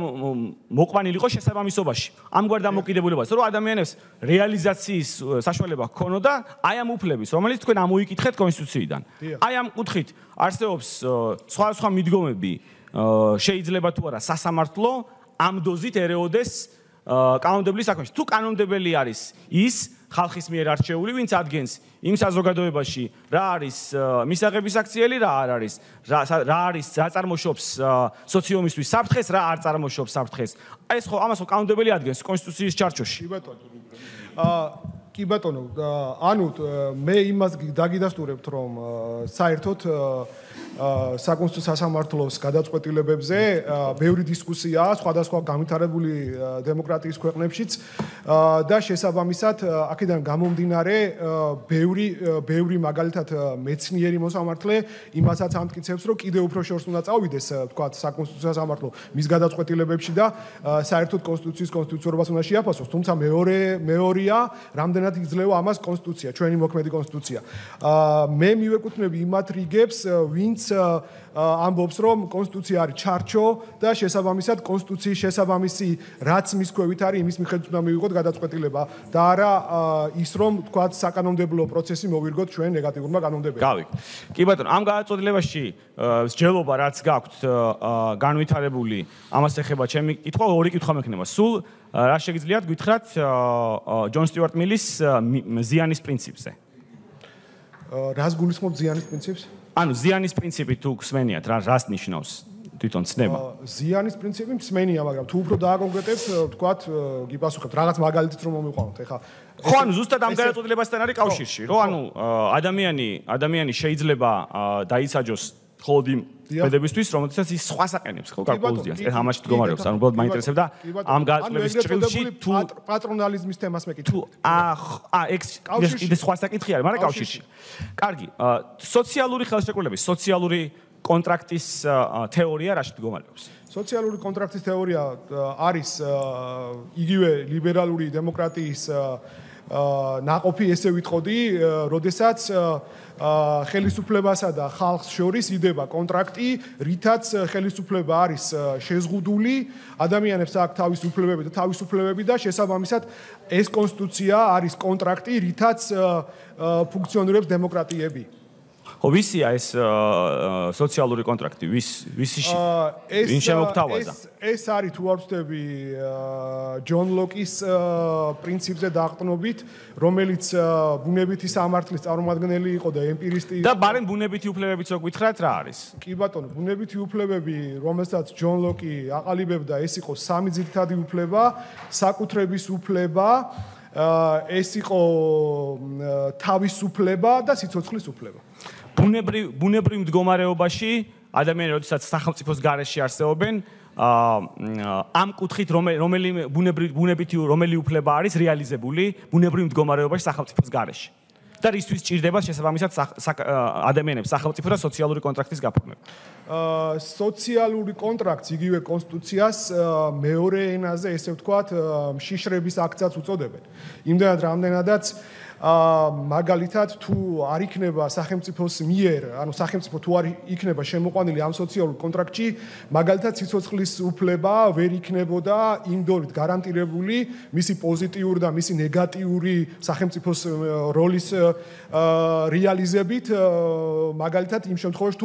მოყვანილიყო შესაბამისობაში. ამგვარ დამოკიდებულებას, რომ ადამიანებს რეალიზაციის საშუალება ჰქონოდა აი ამ უფლების, რომელიც თქვენ ამოიკითხეთ კონსტიტუციიდან. აი ამ კუთხით არსებობს სხვადასხვა მიდგომები, შეიძლება თუ არა სასამართლო ამ დოზით ერეოდეს კანონმდებლის საქმეში. თუ კანონმდებელი არის ის ხალხის მიერ არჩეული, ვინც ადგენს იმ საზოგადოებაში რა არის მისაღების აქციელი, რა არ არის, რა არის რა წარმოშობს სოციუმისთვის საფრთხეს, რა არ წარმოშობს საფრთხეს. აი ეს ხო ამას ხო კანონმდებელი ადგენს კონსტიტუციის ჩარჩოში. კი ბატონო, ანუ მე იმას დაგიდასტურებთ, რომ საერთოდ საკონსტიტუციო სასამართლოს გადაწყვეტილებებზე ბევრი დისკუსიაა სხვადასხვა განვითარებული დემოკრატიის ქვეყნებშიც და შესაბამისად აქედან გამომდინარე ბევრი მაგალითად მეცნიერი მოსამართლე იმასაც ამტკიცებს, რომ კიდევ უფრო შორს უნდა წავიდეს, თქვათ, საკონსტიტუციო სასამართლო მის გადაწყვეტილებებში და საერთოდ კონსტიტუციის კონსტიტუციურობას უნდა შეაფასოს, თუმცა მეორეა რამდენად იძლევა ამას კონსტიტუცია, ჩვენი მოქმედი კონსტიტუცია. მე მივეკუთვნები იმათ რიგებს, ვინც ამბობს, რომ კონსტიტუცია არის ჩარჩო და შესაბამისად კონსტიტუციის შესაბამისი რაც მის ქვევით არის, იმის მიხედვით უნდა მივიღოთ გადაწყვეტილება და არა ის, რომ თქვათ საკანონმდებლო პროცესი მოვირგოთ ჩვენ ნეგატიურმა კანონმდებელმა. გავიგე. კი ბატონო, ამ გადაწყვეტილებაში მსჯელობა რაც გაქვთ განვითარებული, ამას ეხება ჩემი კითხვა, ორი კითხვა მექნება. სულ რა შეგიძლიათ გითხრათ ჯონ სტიუარტ მილის ზიანის პრინციპზე? რას გულისხმობ ზიანის პრინციპს? ანუ ზიანის პრინციპი თუ გსმენიათ, რას ნიშნავს თვითონ ცნება? ზიანის პრინციპი მსმენია, მაგრამ თუ უფრო დააკონკრეტებთ, თქვათ, გიპასუხებთ რაღაც მაგალითით რომ მომიყვანოთ. ეხლა ხო, ანუ ზუსტად ამ გადაწყვეტილებასთან არის კავშირში, რომ ანუ ადამიანი შეიძლება დაიცაჯოს მხოლოდ იმ ბედებისთვის, რომელთაც ის სხვა საყენებს, ხო, კალკულაციას. ეს ამაში მდგომარეობს, ანუ უბრალოდ მაინტერესებდა ამ გადაწყვეტილების ჭრილში თუ პატრონალიზმის თემას მეკითხებით. თუ ეგ კიდე სხვა საკითხი არის, მაგრამ კავშირში. კარგი, სოციალური ხელშეკრულების, სოციალური კონტრაქტის თეორია რაში მდგომარეობს? სოციალური კონტრაქტის თეორია არის იგივე ლიბერალური დემოკრატიის ნაყოფი, ესე ვიტყოდი, როდესაც ხელისუფლებასა და ხალხს შორის იდება კონტრაქტი, რითაც ხელისუფლება არის შეზღუდული, ადამიანებს აქვს თავისი უფლებები და თავისუფლებები და შესაბამისად ეს კონსტიტუცია არის კონტრაქტი, რითაც ფუნქციონირებს დემოკრატიები. ვისია ეს სოციალური კონტრაქტი? ვისში? ვინ შემოგთავაზა? ეს არის თუ არ ვცდები ჯონ ლოკის პრინციპზე დაყრდნობით, რომელიც ბუნებითი სამართლის წარმომადგენელი იყო და ემპირისტი. და ბარემ ბუნებითი უფლებებიც რო გითხრათ რა არის? კი ბატონო, ბუნებითი უფლებები, რომელსაც ჯონ ლოკი აყალიბებდა, ეს იყო სამი ძირითადი უფლება, საკუთრების უფლება, ეს იყო თავისუფლება და სიცოცხლის უფლება. ბუნებრივ მდგომარეობაში ადამიანები როდესაც სახელმწიფოს გარეშე არსებობენ, ამ კუთხით ბუნებითი რომელი უფლება არის რეალიზებული ბუნებრივ მდგომარეობაში სახელმწიფოს გარეშე. და რისთვის ჭირდება შესაბამისად ადამიანებს სახელმწიფო და სოციალური კონტრაქტის გაფორმება. სოციალური კონტრაქტს იგივე კონსტიტუციას მეორე ენაზე, ესე ვთქვათ, მშიშრების აქტსაც უწოდებენ. იმდენად რამდენადაც მაგალითად თუ არ იქნება სახელმწიფოს მიერ, ანუ სახელმწიფო თუ არ იქნება შემოყვანილი ამ სოციალურ კონტრაქტში, მაგალითად სიცოცხლის უფლება ვერ იქნებოდა იმ დონით გარანტირებული მისი პოზიტიური და მისი ნეგატიური სახელმწიფოს როლის რეალიზებით, მაგალითად იმ შემთხვევაში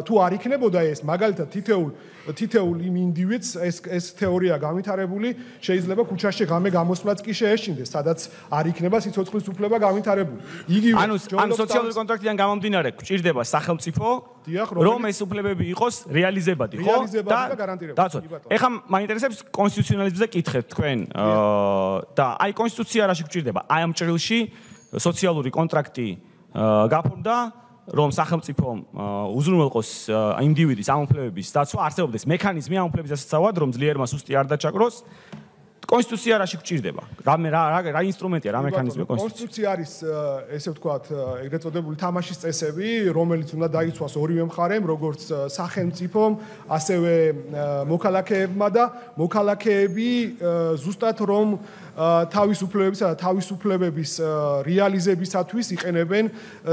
თუ არ იქნებოდა ეს, მაგალითად თითოეულ იმ ინდივიდს ეს თეორია განვითარებული შეიძლება ქუჩაში ღამე გამოსვლაც კი შეეშინდეს, სადაც არ იქნება სიცოცხლის უფლება განვითარებული. იგივე ანუ სოციალური კონტრაქტიდან გამომდინარე გვჭირდება სახელმწიფო, რომ ეს უფლებები იყოს რეალიზებადი, ხო? და გარანტირებადი. ეხლა მაინტერესებს კონსტიტუციონალიზმზე კითხეთ თქვენ და აი კონსტიტუცია რაში გვჭირდება? აი ამ ჭრილში სოციალური კონტრაქტი გაფორმდა, რომ სახელმწიფომ უზრუნველყოს ინდივიდის ამ უფლებების დაცვა, არსებობდეს მექანიზმი ამ უფლებების დასაცავად, რომ ძლიერმა სუსტი არ დაჩაგროს. კონსტიტუცია რაში გვჭირდება? რა ინსტრუმენტია, რა მექანიზმია კონსტიტუცია? არის ესე ვთქვათ, ეგრეთ წოდებული თამაშის წესები, რომელიც უნდა დაიცვას ორივე მხარემ, როგორც სახელმწიფომ, ასევე მოქალაქეებმა და მოქალაქეები ზუსტად რომ თავისუფლებებისა და თავისუფლებების რეალიზებისათვის იყენებენ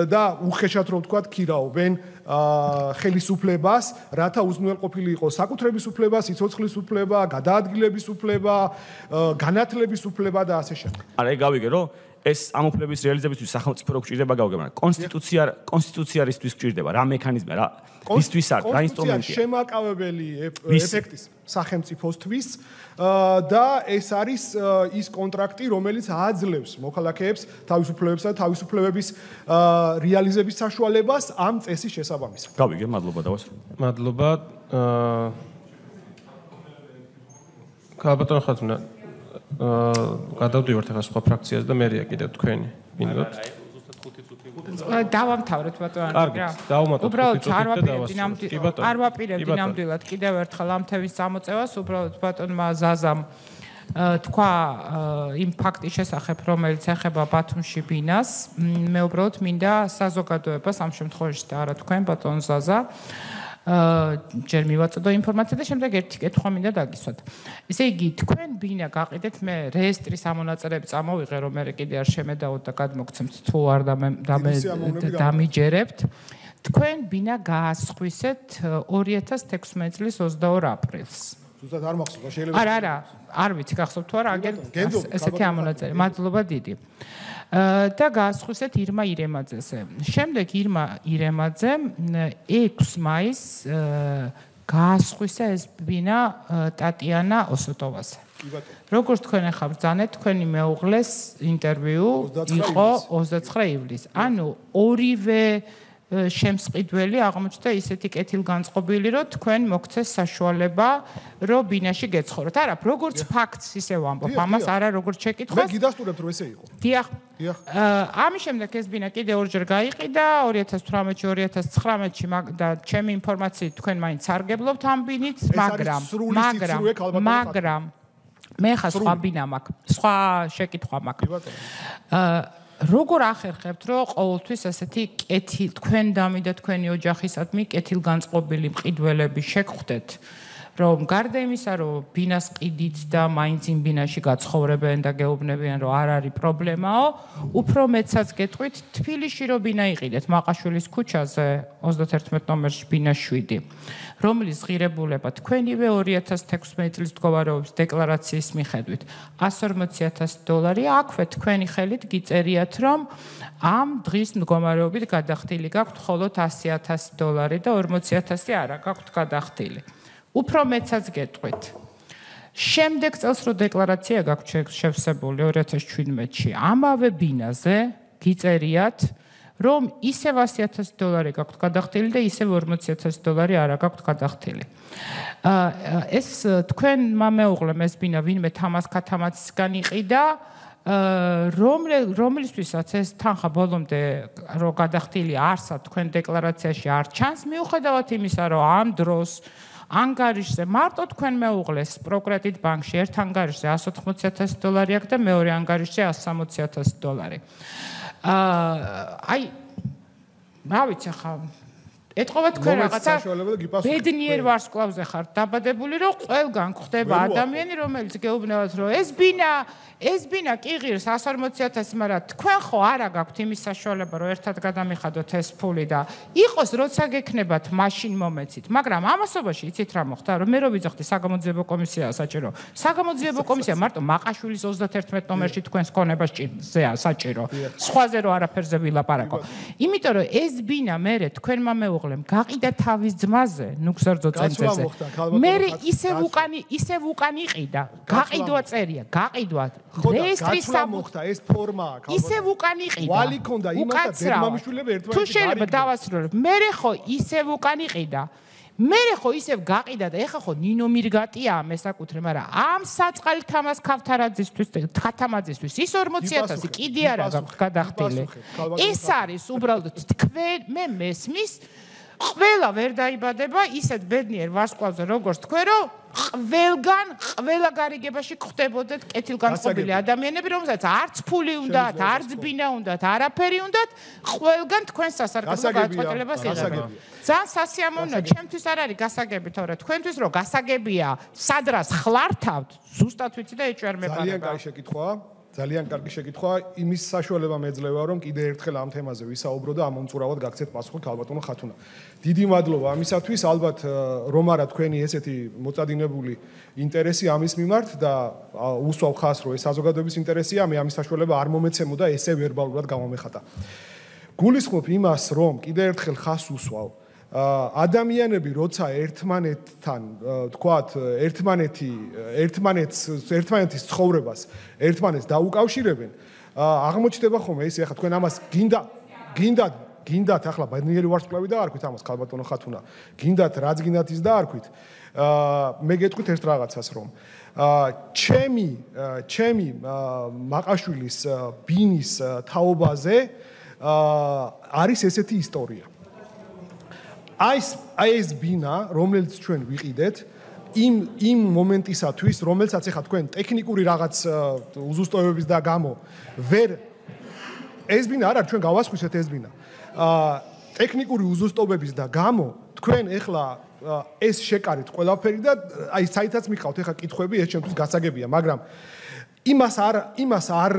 და უხეშად რომ ვთქვათ, ქირაობენ ხელისუფლებას, რათა უზრუნველყოფილი იყოს საკუთრების უფლება, სიცოცხლის უფლება, გადაადგილების უფლება, განათლების უფლება და ასე შემდეგ. არა, ეგ გავიგე, რომ ეს ამ უფლების რეალიზებისთვის სახელმწიფო რო გვჭირდება გავიგე, მაგრამ კონსტიტუცია რისთვის გვჭირდება? რა მექანიზმია, რა ისთვის არის, რა ინსტრუმენტია? შემაკავებელი ეფექტის სახელმწიფოსთვის და ეს არის ის კონტრაქტი, რომელიც აძლევს მოქალაქეებს თავისუფლებებსა და თავისუფლებების რეალიზების საშუალებას ამ წესის შესაბამისად. გავიგე, მადლობა დავასრულე. მადლობა. ქალბატონ ხაზნა გადავდივართ ახლა სხვა ფრაქციას და მერია კიდევ თქვენი მინდოთ. დავამთავრეთ ბატონო. კარგი, დავუმატოთ. უბრალოდ არ ვაპირებდი ნამდვილად კიდევ ერთხელ ამ თემის წამოწევას, უბრალოდ ბატონმა ზაზამ თქვა იმ ფაქტის შესახებ, რომელიც ეხება ბათუმში ბინას. მე უბრალოდ მინდა საზოგადოებას ამ შემთხვევაში და არა თქვენ ბატონ ზაზა ჯერ მივაწოდო ინფორმაცია და შემდეგ ერთი კითხვა მინდა დაგისვათ. ესე იგი, თქვენ ბინა გაყიდეთ, მე რეესტრის ამონაწერები წამოვიღე, რომ მე კიდე არ შემედავოთ და გადმოგცემთ თუ არ დამიჯერებთ. თქვენ ბინა გაასხვისეთ 2016 წლის 22 აპრილს. ზუსტად არ მახსოვს, შეიძლება. არა, არ ვიცი, გახსოვთ თუ არა, აგერ ესეთი ამონაწერი. მადლობა დიდი. და გაასხვისეთ ირმა ირემაძეზე. შემდეგ ირმა ირემაძემ 6 მაისს გაასხვისა ეს ბინა ტატიანა ოსოტოვაზე. როგორც თქვენ ახლა ბრძანეთ, თქვენი მეუღლეს ინტერვიუ იყო 29 ივლისს. ანუ ორივე შემსყიდველი აღმოჩნდა ისეთი კეთილგანწყობილი, რომ თქვენ მოგცეს საშუალება, რომ ბინაში გეცხოვროთ. არა, როგორც ფაქტს ისე ვამბობ, ამას არა როგორც შეკითხვას. მე გიდასტურებთ, რომ ესე იყო. დიახ. ამის შემდეგ ეს ბინა კიდე ორჯერ გაიყიდა 2018-2019-ში და ჩემი ინფორმაციით თქვენ მაინც სარგებლობთ ამ ბინით, მაგრამ მე ხა სხვა ბინა მაქვს, სხვა შეკითხვა მაქვს. როგორ ახერხებთ, რომ ყოველთვის ასეთი თქვენ დამი და თქვენი ოჯახისადმი კეთილგანწყობილი მყიდველები შეგხვდეთ, რომ გარდა იმისა, რომ ბინას ყიდით და მაინც იმ ბინაში გაცხოვრებენ და გეუბნებიან, რომ არ არის პრობლემაო, უფრო მეცაც გეტყვით, თბილისში რომ ბინა იყიდეთ მაყაშვილის ქუჩაზე 31 ნომერში ბინა 7, რომლის ღირებულება თქვენივე 2016 წლის მდგომარეობის დეკლარაციის მიხედვით $140,000 აქვე თქვენი ხელით გიწერიათ, რომ ამ დღის მდგომარეობით გადახდილი გაქვთ მხოლოდ $100,000 და $40,000 არა გაქვთ გადახდილი. უფრო მეცაც გეტყვით. შემდეგ წელს რო დეკლარაცია გაქვთ შევსებული 2017-ში, ამავე ბინაზე გიწერიათ, რომ ისევ $100,000 გაქვთ გადახდილი და ისევ $40,000 არა გაქვთ გადახდილი. ეს თქვენმა მეუღლემ ეს ბინა ვინმე თამას ქათამაცისგან იყიდა, რომლისთვისაც ეს თანხა ბოლომდე რო გადახდილი არსად თქვენ დეკლარაციაში არ ჩანს, მიუხედავად იმისა, რომ ამ დროს ანგარიშზე მარტო თქვენ მეუღლეს პროკრეტით ბანკში ერთ ანგარიშზე $180,000 აქვს და მეორე ანგარიშზე $160,000. აი რა ვიცი ხა ეთყობა თქვენ რაღაცა ბედნიერ ვარსკვლავზე ხართ დაბადებული, რომ ყველგან ხდება ადამიანი, რომელიც გეუბნებათ, რომ ეს ბინა კი ღირს $140,000, მაგრამ თქვენ ხო არა გაქვთ იმის საშუალება, რომ ერთად გადამიხადოთ ეს ფული და იყოს როცა გექნებათ მაშინ მომეცით. მაგრამ ამასობაში იცით რა მოხდა, რომ მე რო ვიძახდი საგამოძიებო კომისიაა საჭირო. საგამოძიებო კომისია მარტო მაყაშვილის 31 ნომერში თქვენს ქონებაშია საჭირო. სხვაზე რო არაფერზე ვილაპარაკო. იმიტომ რომ ეს ბინა მერე თქვენმა მეუღლემ გაყიდა თავის ძმაზე, ნუგზარძო წენწეზე. მერე ისევ უკან იყიდა. გაყიდვა წერია, გაყიდვა რეესტრის მოხდა ეს ფორმა ისევ უკან იყიდა. ვალი ქონდა იმას და დედმამიშვილები ერთმანეთში თუ შეიძლება დავასრულებ, მერე ხო ისევ უკან იყიდა. მერე ხო ისევ გაყიდა და ეხა ხო ნინო მირგატია მესაკუთრე, მაგრამ ამ საწყალი თამას ქავთარაძისთვის ქათამაძისთვის ის 40,000 კიდე არა გაქვთ გადახდილი. ეს არის უბრალოდ თქვენ მე მესმის ყველა ვერ დაიბადება ისეთ ბედნიერ ვარსკვლავზე როგორც თქვენ, რომ ყველა გარიგებაში ხდებოდეთ კეთილგანწყობილი ადამიანები, რომელსაც არც ფული უნდათ, არც ბინა უნდათ, არაფერი უნდათ, ყველგან თქვენს სასარგებლო გადაწყვეტილებას იღებენ. ძალიან სასიამოვნოა, ჩემთვის არ არის გასაგები, თორე თქვენთვის რო გასაგებია, სადრას ხლართავთ, ზუსტად ვიცი და ეჭვერ მეპარება. ძალიან კარგი შეკითხვაა. ძალიან კარგი შეკითხვა. იმის საშუალება მეძლევა, რომ კიდე ერთხელ ამ თემაზე ვისაუბრო და ამომწურავად გაგცეთ პასუხი ქალბატონო ხათუნა. დიდი მადლობა ამისათვის. ალბათ რომ არა თქვენი ესეთი მოწადინებული ინტერესი ამის მიმართ და უსვავ ხას, რომ ეს საზოგადოების ინტერესია, მე ამის საშუალება არ მომეცემოდა ესე ვერბალურად გამომეხატა. გულისხმობ იმას, რომ კიდე ერთხელ ხას უსვავ. ადამიანები როცა ერთმანეთთან თქვათ ერთმანეთის ცხოვრებას ერთმანეთს დაუკავშირებენ, აღმოჩნდება ხოლმე ისე, ახლა თქვენ ამას გინდათ ახლა ბედნიერი ვარსკვლავი დაარქვით ამას ქალბატონო ხათუნა, გინდათ რაც გინდათ ის დაარქვით, მე გეტყვით ერთ რაღაცას, რომ ჩემი მაყაშვილის ბინის თაობაზე არის ესეთი ისტორია. აი ეს ბინა, რომელიც ჩვენ ვიყიდეთ, იმ მომენტისათვის, რომელსაც ახლა თქვენ ტექნიკური რაღაც უზუსტოებების და გამო ეს ბინა არა, ჩვენ გავასხვისეთ ეს ბინა. ტექნიკური უზუსტობების და გამო თქვენ ახლა ეს შეკარით ყველაფერი და აი საითაც მიყავთ ახლა კითხვები, ეს ჩემთვის გასაგებია, მაგრამ იმას არ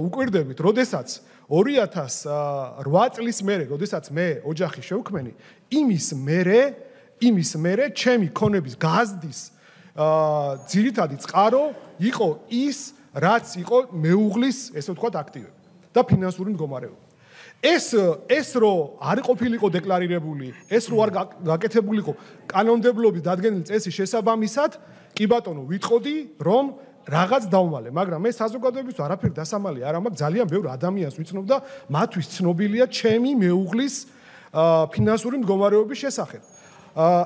უკვირდებით, როდესაც 2008 წლის მერე, როდესაც მე ოჯახი შევქმენი, იმის მერე ჩემი ქონების გაზდის ძირითადი წყარო იყო ის, რაც იყო მეუღლის, ესე ვთქვათ, აქტივები და ფინანსური მდგომარეობა. ეს რო არ ყოფილიყო დეკლარირებული, ეს რო არ გაკეთებულიყო კანონმდებლობის დადგენილი წესის შესაბამისად, კი ბატონო, ვიტყოდი, რომ რაღაც დავმალე, მაგრამ მე საზოგადოებისთვის არაფერი დასამალი არ მაქვს, ძალიან ბევრ ადამიანს ვიცნობ და მათთვის ცნობილია ჩემი მეუღლის ფინანსური მდგომარეობის შესახებ.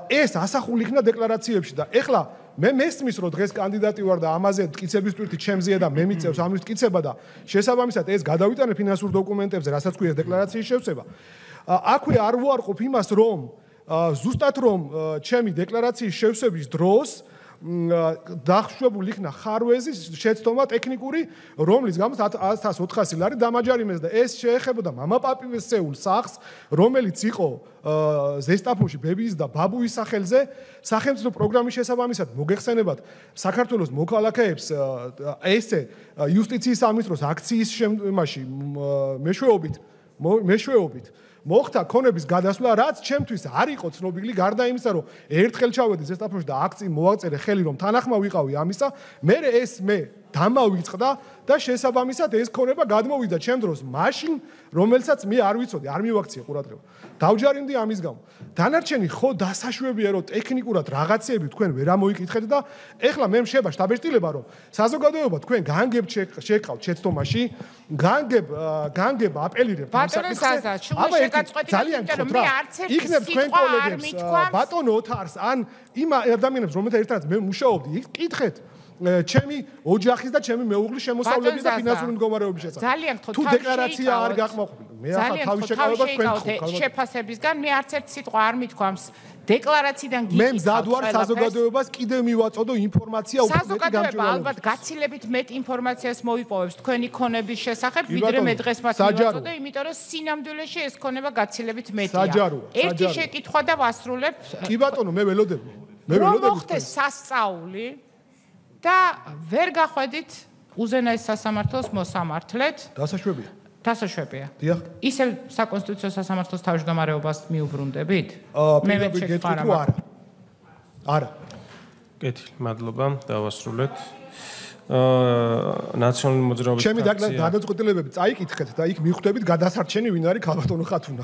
ეს ასახული იქნა დეკლარაციებში და ეხლა მე მესმის რომ დღეს კანდიდატი ვარ და ამაზე მტკიცების ტვირთი ჩემზეა და მე მიწევს ამის მტკიცება და შესაბამისად ეს გადავიტანე ფინანსურ დოკუმენტებზე, რასაც ქვია დეკლარაციის შევწება. აქვე არ ვუარყოფ იმას, რომ ზუსტად რომ ჩემი დეკლარაციის შევსების დროს დახვებული იქნა ხარვეზის შეცდომა ტექნიკური, რომლის გამოც 1400 ლარი დამაჯარიმეს და ეს შეეხებოდა მამაპაპისეულ სახლს, რომელიც იყო ზესტაფონში ბებიის და ბაბუის სახელზე. სახელმწიფო პროგრამის შესაბამისად მოგეხსენებათ საქართველოს მოქალაქეებს ესე იუსტიციის სამინისტროს აქციის შემდგომში მეშვეობით მოხდა ქონების გადასვლა, რაც ჩემთვის არ იყო ცნობილი, გარდა იმისა, რომ ერთხელ ჩავედი ზესტაფონში და აქცია მოვაწერე ხელი, რომ თანახმა ვიყავი ამისა, მე დამავიწყდა და შესაბამისად ეს ქონება გადმოვიდა ჩემ დროს მაშინ, რომელსაც მე არ ვიცოდი, არ მივაქციე ყურადღება. დავჯარიმდი ამის გამო. დანარჩენი ხო დასაშვებია, რომ ტექნიკურად რაღაცეები თქვენ ვერ ამოიკითხეთ და ეხლა მე მშება შტაბეშტილება, რომ საზოგადოება თქვენ განგებთ შეკავთ შეცდომაში, განგებ აპელირებთ ამ საკითხზე. ძალიან გქონდათ მე არც ერთი სიტყვა არ მithქვა ბატონო ოთარს ან იმ ადამიანებს რომელთა ერთადაც მე მუშაობდი კითხეთ ჩემი ოჯახის და ჩემი მეუღლის შემოსავლების და ფინანსური მდგომარეობის შესახებ თუ დეკლარაცია არ გაკმაყოფილდა მე ახლა თავის შეკავებას თქვენ შეფასებისგან მე არც ერთი სიტყვა არ მithქვამს დეკლარაციიდან გიკითხავთ მე მზად ვარ საზოგადოებას კიდევ მივაწოდო ინფორმაცია უფრო მეტი გამჭვირვალე საზოგადოება ალბათ გაცილებით მეტ ინფორმაციას მოიპოვებს თქვენი ქონების შესახებ ვიდრე მე დღეს მას მივაწოდო იმიტომ რომ სინამდვილეში ეს ქონება გაცილებით მეტია ერთი შეკითხვა და ვასრულებ კი ბატონო მე ველოდები რომ მოხდეს სასწაული და ვერ გახვედით უზენაეს სასამართლოს მოსამართლეთ დასაშვებია დასაშვებია. დიახ. ისევ საკონსტიტუციო სასამართლოს თავმჯდომარეობას მიუბრუნდებით? მე შეგეთქვი არა. კეთილი, მადლობა, დავასრულეთ. ნაციონალური მოძრაობის ჩემი გადაწყვეტილებები წაიკითხეთ და იქ მიხვდებით გადასარჩენი ვინ არის ქალბატონო ხათუნა.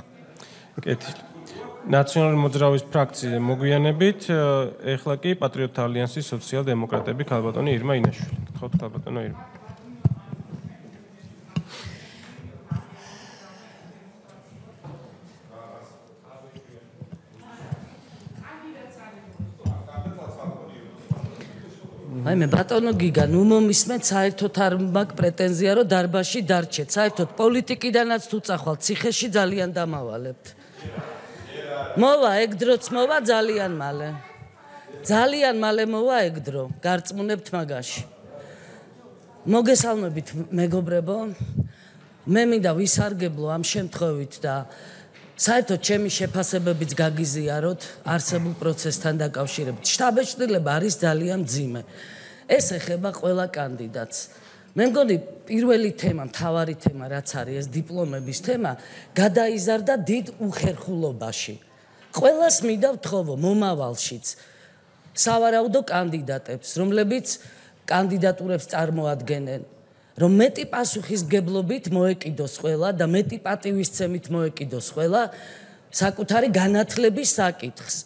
კეთილი. ნაციონალური მოძრაობის ფრაქცია მოგვიანებით, ეხლა კი პატრიოტთა ალიანსის სოციალ-დემოკრატები ქალბატონი ირმა ინაშვილი. გთხოვთ ქალბატონო ირმა. აი მე ბატონო გიგა ნუ მომისმენთ საერთოდ არ მაქვს პრეტენზია რომ დარბაზში დარჩეთ საერთოდ პოლიტიკიდანაც თუ წახვალთ ციხეში ძალიან დამავალებთ მოვა ეგ დროც მოვა ძალიან მალე მოვა ეგ დრო გარწმუნებთ მაგაში მოგესალმებით მეგობრებო მე მინდა ვისარგებლო ამ შემთხვევით და საერთოდ ჩემი შეფასებებიც გაგიზიაროთ არსებულ პროცესთან დაკავშირებით შტაბეშტილება არის ძალიან მძიმე ეს ეხება ყველა კანდიდატს მე მგონი პირველი თემა მთავარი თემა რაც არის ეს დიპლომების თემა გადაიზარდა დიდ უხერხულობაში ყველას მინდა ვთხოვო მომავალშიც სავარაუდო კანდიდატებს რომლებიც კანდიდატურებს წარმოადგენენ რომ მეტი პასუხისმგებლობით მოეკიდოს ყველა და მეტი პატივისცემით მოეკიდოს ყველა საკუთარი განათლების საკითხს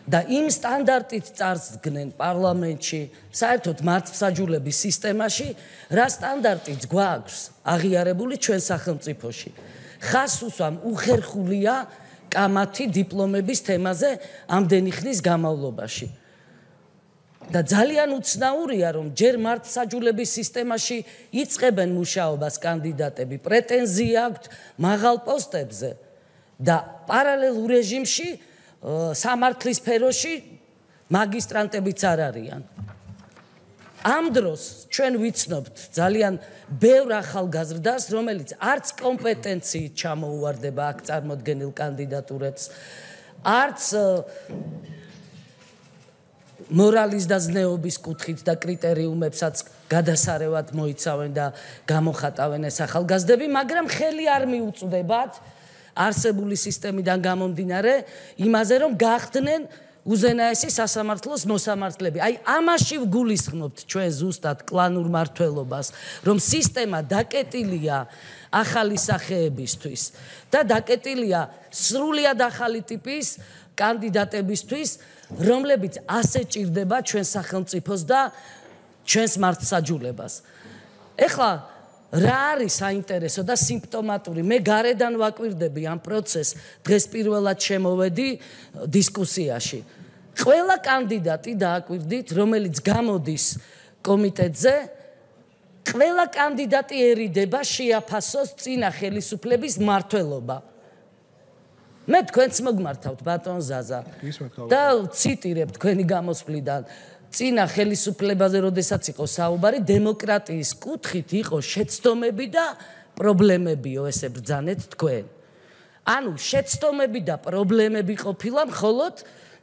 და იმ სტანდარტით წარსდგნენ პარლამენტში, საერთოდ მართლმსაჯულების სისტემაში, რა სტანდარტიც გვაქვს აღიარებული ჩვენ სახელმწიფოში. ხას უსვამ უხერხულია კამათი დიპლომების თემაზე ამდენი ხნის განმავლობაში. და ძალიან უცნაურია რომ ჯერ მართლმსაჯულების სისტემაში იწყებენ მუშაობას კანდიდატები პრეტენზია აქვთ მაღალ პოსტებზე და პარალელურ რეჟიმში სამართლის სფეროში მაგისტრანტებიც არ არიან ამ დროს ჩვენ ვიცნობთ ძალიან ბევრ ახალგაზრდას რომელიც არც კომპეტენციით ჩამოუვარდება აქ წარმოდგენილ კანდიდატურებს არც მორალის და ზნეობის კუთხით და კრიტერიუმებსაც გადასარევად მოიცავენ და გამოხატავენ ეს ახალგაზრდები, მაგრამ ხელი არ მიუწვდებათ არსებული სისტემიდან გამომდინარე იმაზე, რომ გახდნენ უზენაესი სასამართლოს მოსამართლეები. აი ამაში ვგულისხმობთ ჩვენ ზუსტად კლანურ მმართველობას, რომ სისტემა დაკეტილია ახალი სახეებისთვის და დაკეტილია სრულიად ახალი ტიპის კანდიდატებისთვის რომლებიც ასე ჭირდება ჩვენ სახელმწიფოს და ჩვენს მართლმსაჯულებას. ეხლა რა არის საინტერესო და სიმპტომატური. მე გარედან ვაკვირდები ამ პროცესს, დღეს პირველად შემოვედი დისკუსიაში. ყველა კანდიდატი დააკვირდით, რომელიც გამოდის კომიტეტზე, ყველა კანდიდატიერიდება შეაფასოს წინა ხელისუფლების მმართველობა. მე თქვენც მოგმართავთ ბატონ ზაზა და ციტირებ თქვენი გამოსვლიდან. წინა ხელისუფლებაზე, როდესაც იყო საუბარი, დემოკრატიის კუთხით იყო შეცდომები და პრობლემებიო, ესე ბრძანეთ თქვენ. ანუ შეცდომები და პრობლემები ყოფილა მხოლოდ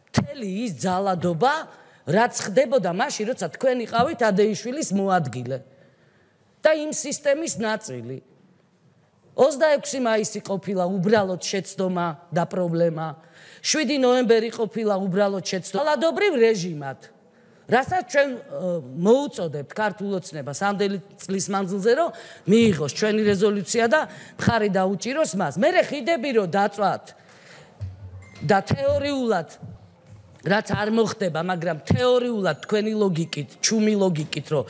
მთელი ის ძალადობა, რაც ხდებოდა მაშინ, როცა თქვენ იყავით ადეიშვილის მოადგილე და იმ სისტემის ნაწილი. 26 მაისი ყოფილა უბრალოდ შეცდომა და პრობლემა. 7 ნოემბერი ყოფილა უბრალოდ შეცდომა. ძალადობრივ რეჟიმად. რასაც ჩვენ მოუწოდებთ ქართულ ოცნებას ამდენი წლის მანძილზე, რომ მიიღოს ჩვენი რეზოლუცია და მხარი დაუჭიროს მას. მე ხიდები რომ დაწვათ და თეორიულად რაც არ მოხდება, მაგრამ თეორიულად თქვენი ლოგიკით, ჩუმი ლოგიკით, რომ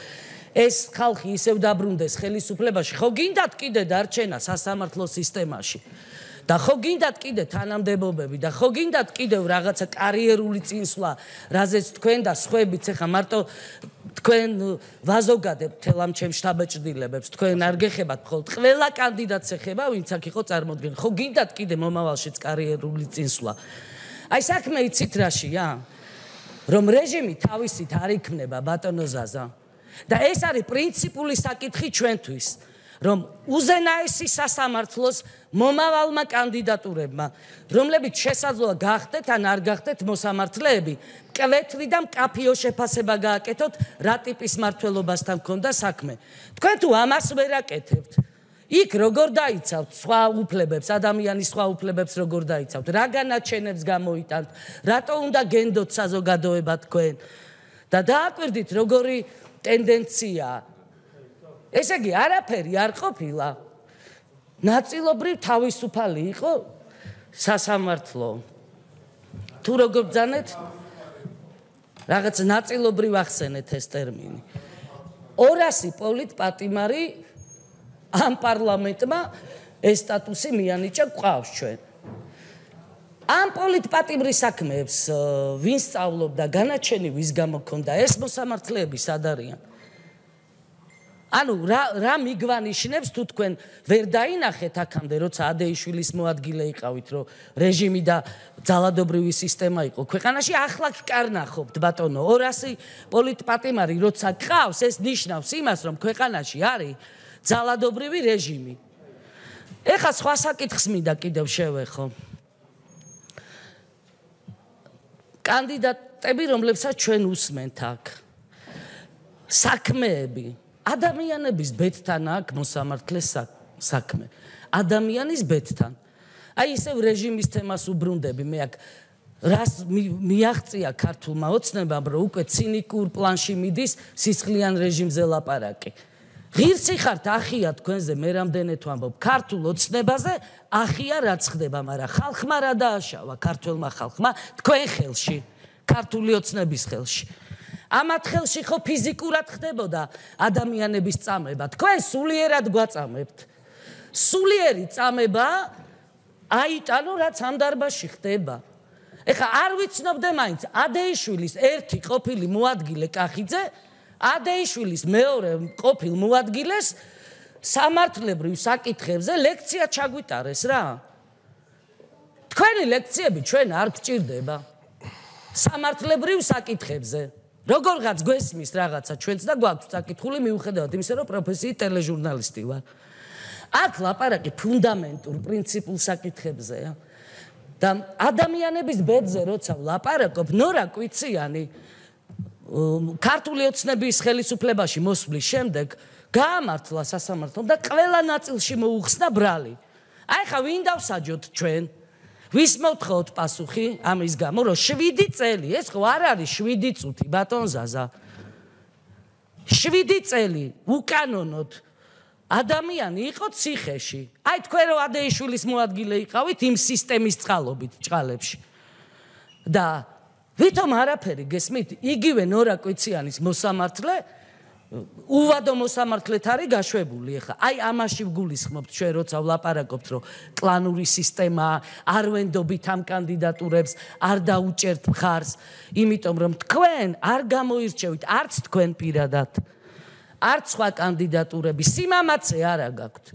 ეს ხალხი ისევ დაბრუნდეს ხელისუფლებაში, ხო გინდათ კიდე დარჩენა სასამართლო სისტემაში? და ხო გინდათ კიდე თანამდებობები და ხო გინდათ კიდევ რაღაცა კარიერული წინსვლა, რაზეც თქვენ და სხვაებიც ახლა მარტო თქვენ ვაზოგადებთ თელ ამ ჩემ შთაბეჭდილებებს, თქვენ არ გეხებათ მხოლოდ ყველა კანდიდატს ეხება, ვინც აქ იყო წარმოდგენილი. ხო გინდათ კიდე მომავალშიც კარიერული წინსვლა? აი საქმე იცით რაშია? რომ რეჟიმი თავისით არ იქმნება ბატონო ზაზა. და ეს არის პრინციპული საკითხი ჩვენთვის. რომ უზენაესი სასამართლოს მომავალმა კანდიდატურებმა, რომლებიც შესაძლოა გახდეთ ან არ გახდეთ მოსამართლეები, მკვეთრი და მკაფიო შეფასება გააკეთოთ, რა ტიპის მმართველობასთან გქონდა საქმე. თქვენ თუ ამას ვერ აკეთებთ, იქ როგორ დაიცავთ სხვა უფლებებს, ადამიანის სხვა უფლებებს როგორ დაიცავთ, რა განაჩენებს გამოიტანთ, რატო უნდა გენდოთ საზოგადოება თქვენ და დააკვირდით როგორი ტენდენციაა. ესე იგი, არაფერი არ ყოფილა. ნაწილობრივ თავისუფალი იყო სასამართლო. თუ როგორ ბრძანეთ, რაღაც ნაწილობრივ ახსენეთ ეს ტერმინი. 200 პოლიტპატიმარი ამ პარლამენტმა ეს სტატუსი მიანიჭა გვყავს ჩვენ. ამ პოლიტპატიმრის საქმეებს ვინ სწავლობდა, განაჩენი ვის გამო ქონდა ეს მოსამართლეები სად არიან? ანუ რა მიგვანიშნებს თუ თქვენ ვერ დაინახეთ აქამდე, როცა ადეიშვილის მოადგილე იყავით, რომ რეჟიმი და ძალადობრივი სისტემა იყო ქვეყანაში, ახლა კარნახობთ ბატონო 200 პოლიტპატიმარი როცა გყავს, ეს ნიშნავს იმას, რომ ქვეყანაში არის ძალადობრივი რეჟიმი. ეხლა სხვა საკითხს მინდა კიდევ შევეხო. კანდიდატები, რომლებსაც ჩვენ უსმენთ აქ. საქმეები ადამიანების ბედთან აქვს მოსამართლეს საქმე. ადამიანის ბედთან. აი ისევ რეჟიმის თემას უბრუნდები, მე აქ რას მიაღწია ქართულმა ოცნებამ, რომ უკვე ცინიკურ პლანში მიდის სისხლიან რეჟიმზე ლაპარაკი. ღირსი ხართ ახია თქვენზე, მე რამდენად ვამბობ, ქართულ ოცნებაზე ახია რაც ხდება, მაგრამ ხალხმა რა დააშავა, ქართველმა ხალხმა თქვენ ხელში, ქართული ოცნების ხელში. ამათ ხელში ხო ფიზიკურად ხდებოდა ადამიანების წამება. თქვენ სულიერად გვაწამებთ. სულიერი წამება აიტანო რაც ამ დარბაზში ხდება. ეხლა არ ვიცნობდე მაინც ადეიშვილის ერთი ყოფილი მოადგილე კახიძე, ადეიშვილის მეორე ყოფილ მოადგილეს სამართლებრივ საკითხებზე ლექცია ჩაგვიტარეს რა. თქვენი ლექციები ჩვენ არ გჭირდება სამართლებრივ საკითხებზე. როგორღაც გვესმის რაღაცა ჩვენც და გვაქვს საკითხული მიუხედავად იმისა, რომ პროფესიით ტელეჟურნალისტი ვარ. აქ ლაპარაკი ფუნდამენტურ პრინციპულ საკითხებზეა. და ადამიანების ბედზე როცა ვლაპარაკობ, ნორა კვიციანი ქართული ოცნების ხელისუფლებაში მოსვლის შემდეგ გაამართლა სასამართლომ და ყველა ნაწილში მოუხსნა ბრალი. აი ხა ვინ დავსაჯოთ ჩვენ? ვის მოვთხოვთ პასუხი ამის გამო, რომ 7 წელი, ეს ხო არ არის 7 წუთი, ბატონ ზაზა. 7 წელი უკანონოდ ადამიანი იყო ციხეში. აი თქვენ რო ადეიშვილის მოადგილე იყავით იმ სისტემის წყალობით ჭყალებში. და ვითომ არაფერი გესმით, იგივე ნორა კვიციანის მოსამართლე უვადო მოსამართლეთ არის გაშვებული ახლა. აი ამაში ვგულისხმობთ ჩვენ როცა ვლაპარაკობთ რომ კლანური სისტემა არ ვენდობით ამ კანდიდატურებს, არ დაუჭერთ მხარს, იმიტომ რომ თქვენ არ გამოირჩევით არც თქვენ პირადად, არც სხვა კანდიდატურები, სიმამაცე არა გაქვთ.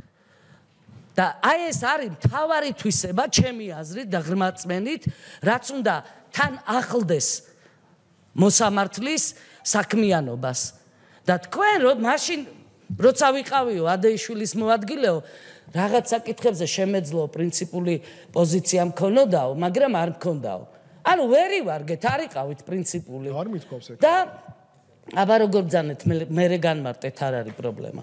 და აი ეს არის მთავარი თვისება ჩემი აზრით და ღრმაწმენით, რაც უნდა თან ახლდეს მოსამართლის საქმიანობას. და თქვენ მაშინ როცა ვიყავიო ადეიშვილის მოადგილეო, რაღაც საკითხებზე შემეძლო პრინციპული პოზიცია მქონოდაო, მაგრამ არ მქონდაო. ანუ ვერ ივარგეთ, არ იყავით პრინციპული. არ მithქვავს ეგ. და აბა როგორ ბძანეთ, მე განმარტეთ, არ არის პრობლემა.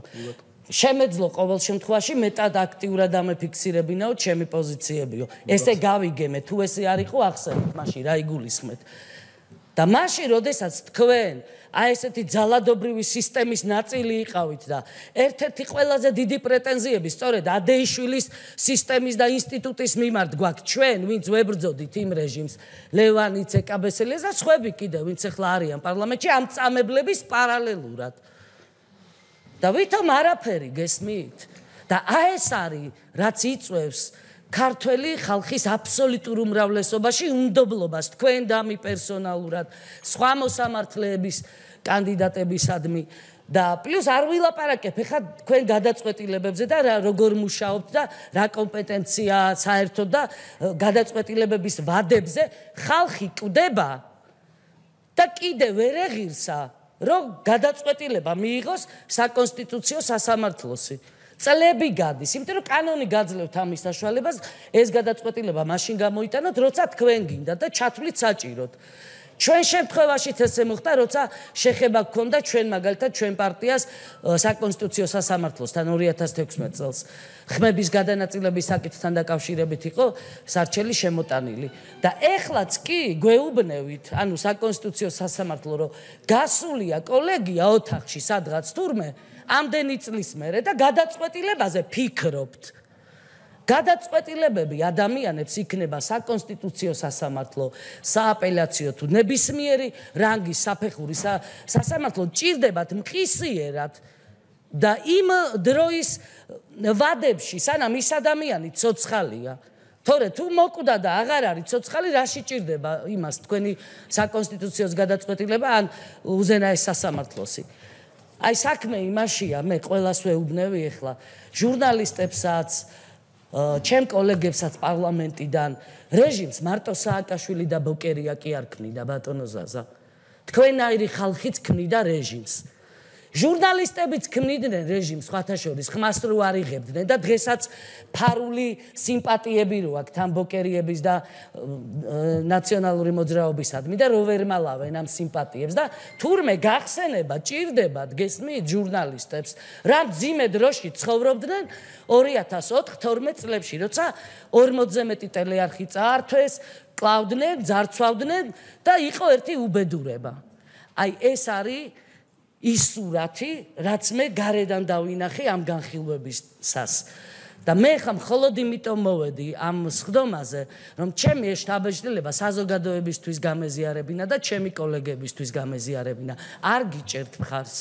შემეძლო ყოველ შემთხვევაში მეტად აქტიურად ამეფიქსირებინაო ჩემი პოზიციებიო. ესე გავიგემე, თუ ესე არ იყო ახსენეთ, მაშინ რა იგულისხმეთ. და მაშინ, როდესაც თქვენ აი ესეთი ძალადობრივი სისტემის ნაწილი იყავით და ერთ-ერთი ყველაზე დიდი პრეტენზიები სწორედ ადეიშვილის სისტემის და ინსტიტუტის მიმართ გვაქვს ჩვენ, ვინც ვებრძოდით იმ რეჟიმს, ლევანი, ცეკაბესელიას და სხვები კიდევ, ვინც ახლა არიან პარლამენტში, ამ წამებლების პარალელურად. და ვითომ არაფერი გესმით? და აი ეს არის, რაც იწვევს ქართველი ხალხის აბსოლუტურ უმრავლესობაში უნდობლობას თქვენ და მი პერსონალურად სხვა მოსამართლეების კანდიდატებისადმი და პლუს არ ვილაპარაკებ ხა თქვენ გადაწყვეტილებებზე და როგორ მუშაობთ და რა კომპეტენცია საერთოდ და გადაწყვეტილებების ვადებზე ხალხი კვდება და კიდე ვერ ეღირსა რომ გადაწყვეტილება მიიღოს საკონსტიტუციო სასამართლოსი. წლები გადის, იმიტომ რომ კანონი გაძლევთ ამის საშუალებას, ეს გადაწყვეტილება მაშინ გამოიტანოთ, როცა თქვენ გინდა და ჩათვლით საჭიროდ. ჩვენ შემთხვევაშიც ესე მოხდა, როცა შეხება გქონდა ჩვენ მაგალითად ჩვენ პარტიას საკონსტიტუციო სასამართლოსთან 2016 წელს. ხმების გადანაწილების საკითხთან დაკავშირებით იყო სარჩელი შემოტანილი. და ეხლაც კი გვეუბნევით, ანუ საკონსტიტუციო სასამართლო რომ გასულია კოლეგია ოთახში სადღაც თურმე ამდენი წლის მერე და გადაწყვეტილებაზე ფიქრობთ. გადაწყვეტილებები ადამიანებს იქნება საკონსტიტუციო სასამართლო, სააპელაციო თუ ნებისმიერი რანგის საფეხური სასამართლო ჭირდებათ მყისიერად და იმ დროის ვადებში, სანამ ის ადამიანი ცოცხალია, თორე თუ მოკვდა და აღარ არის ცოცხალი, რაში ჭირდება იმას თქვენი საკონსტიტუციოს გადაწყვეტილება ან უზენაეს სასამართლოსი. აი საქმე იმაშია, მე ყველას ვეუბნევი ახლა ჟურნალისტებსაც, ჩემ კოლეგებსაც პარლამენტიდან, რეჟიმს მარტო სააკაშვილი და ბოკერია კი არ ქმნიდა ბატონო ზაზა. თქვენაირი ხალხიც ქმნიდა რეჟიმს. ჟურნალისტებიც ქმნიდნენ რეჟიმს სხვათა შორის, ხმას რო არ იღებდნენ და დღესაც ფარული სიმპათიები რო აქვს თან ბოკერიების და ნაციონალური მოძრაობისადმი და რო ვერ მალავენ ამ სიმპათიებს და თურმე გახსენება ჭირდებათ გესმით ჟურნალისტებს, რა მძიმე დროში ცხოვრობდნენ 2004-12 წლებში, როცა 40-ზე მეტი ტელეარხი წაართვეს, კლავდნენ, ძარცვავდნენ და იყო ერთი უბედურება. აი ეს არის ის სურათი, რაც მე გარედან დავინახე ამ განხილვებისას. და მე ხა მხოლოდ იმიტომ მოვედი ამ სხდომაზე, რომ ჩემი შტაბ-ბეჭდილება საზოგადოებისთვის გამეზიარებინა და ჩემი კოლეგებისთვის გამეზიარებინა. არ გიჭერთ მხარს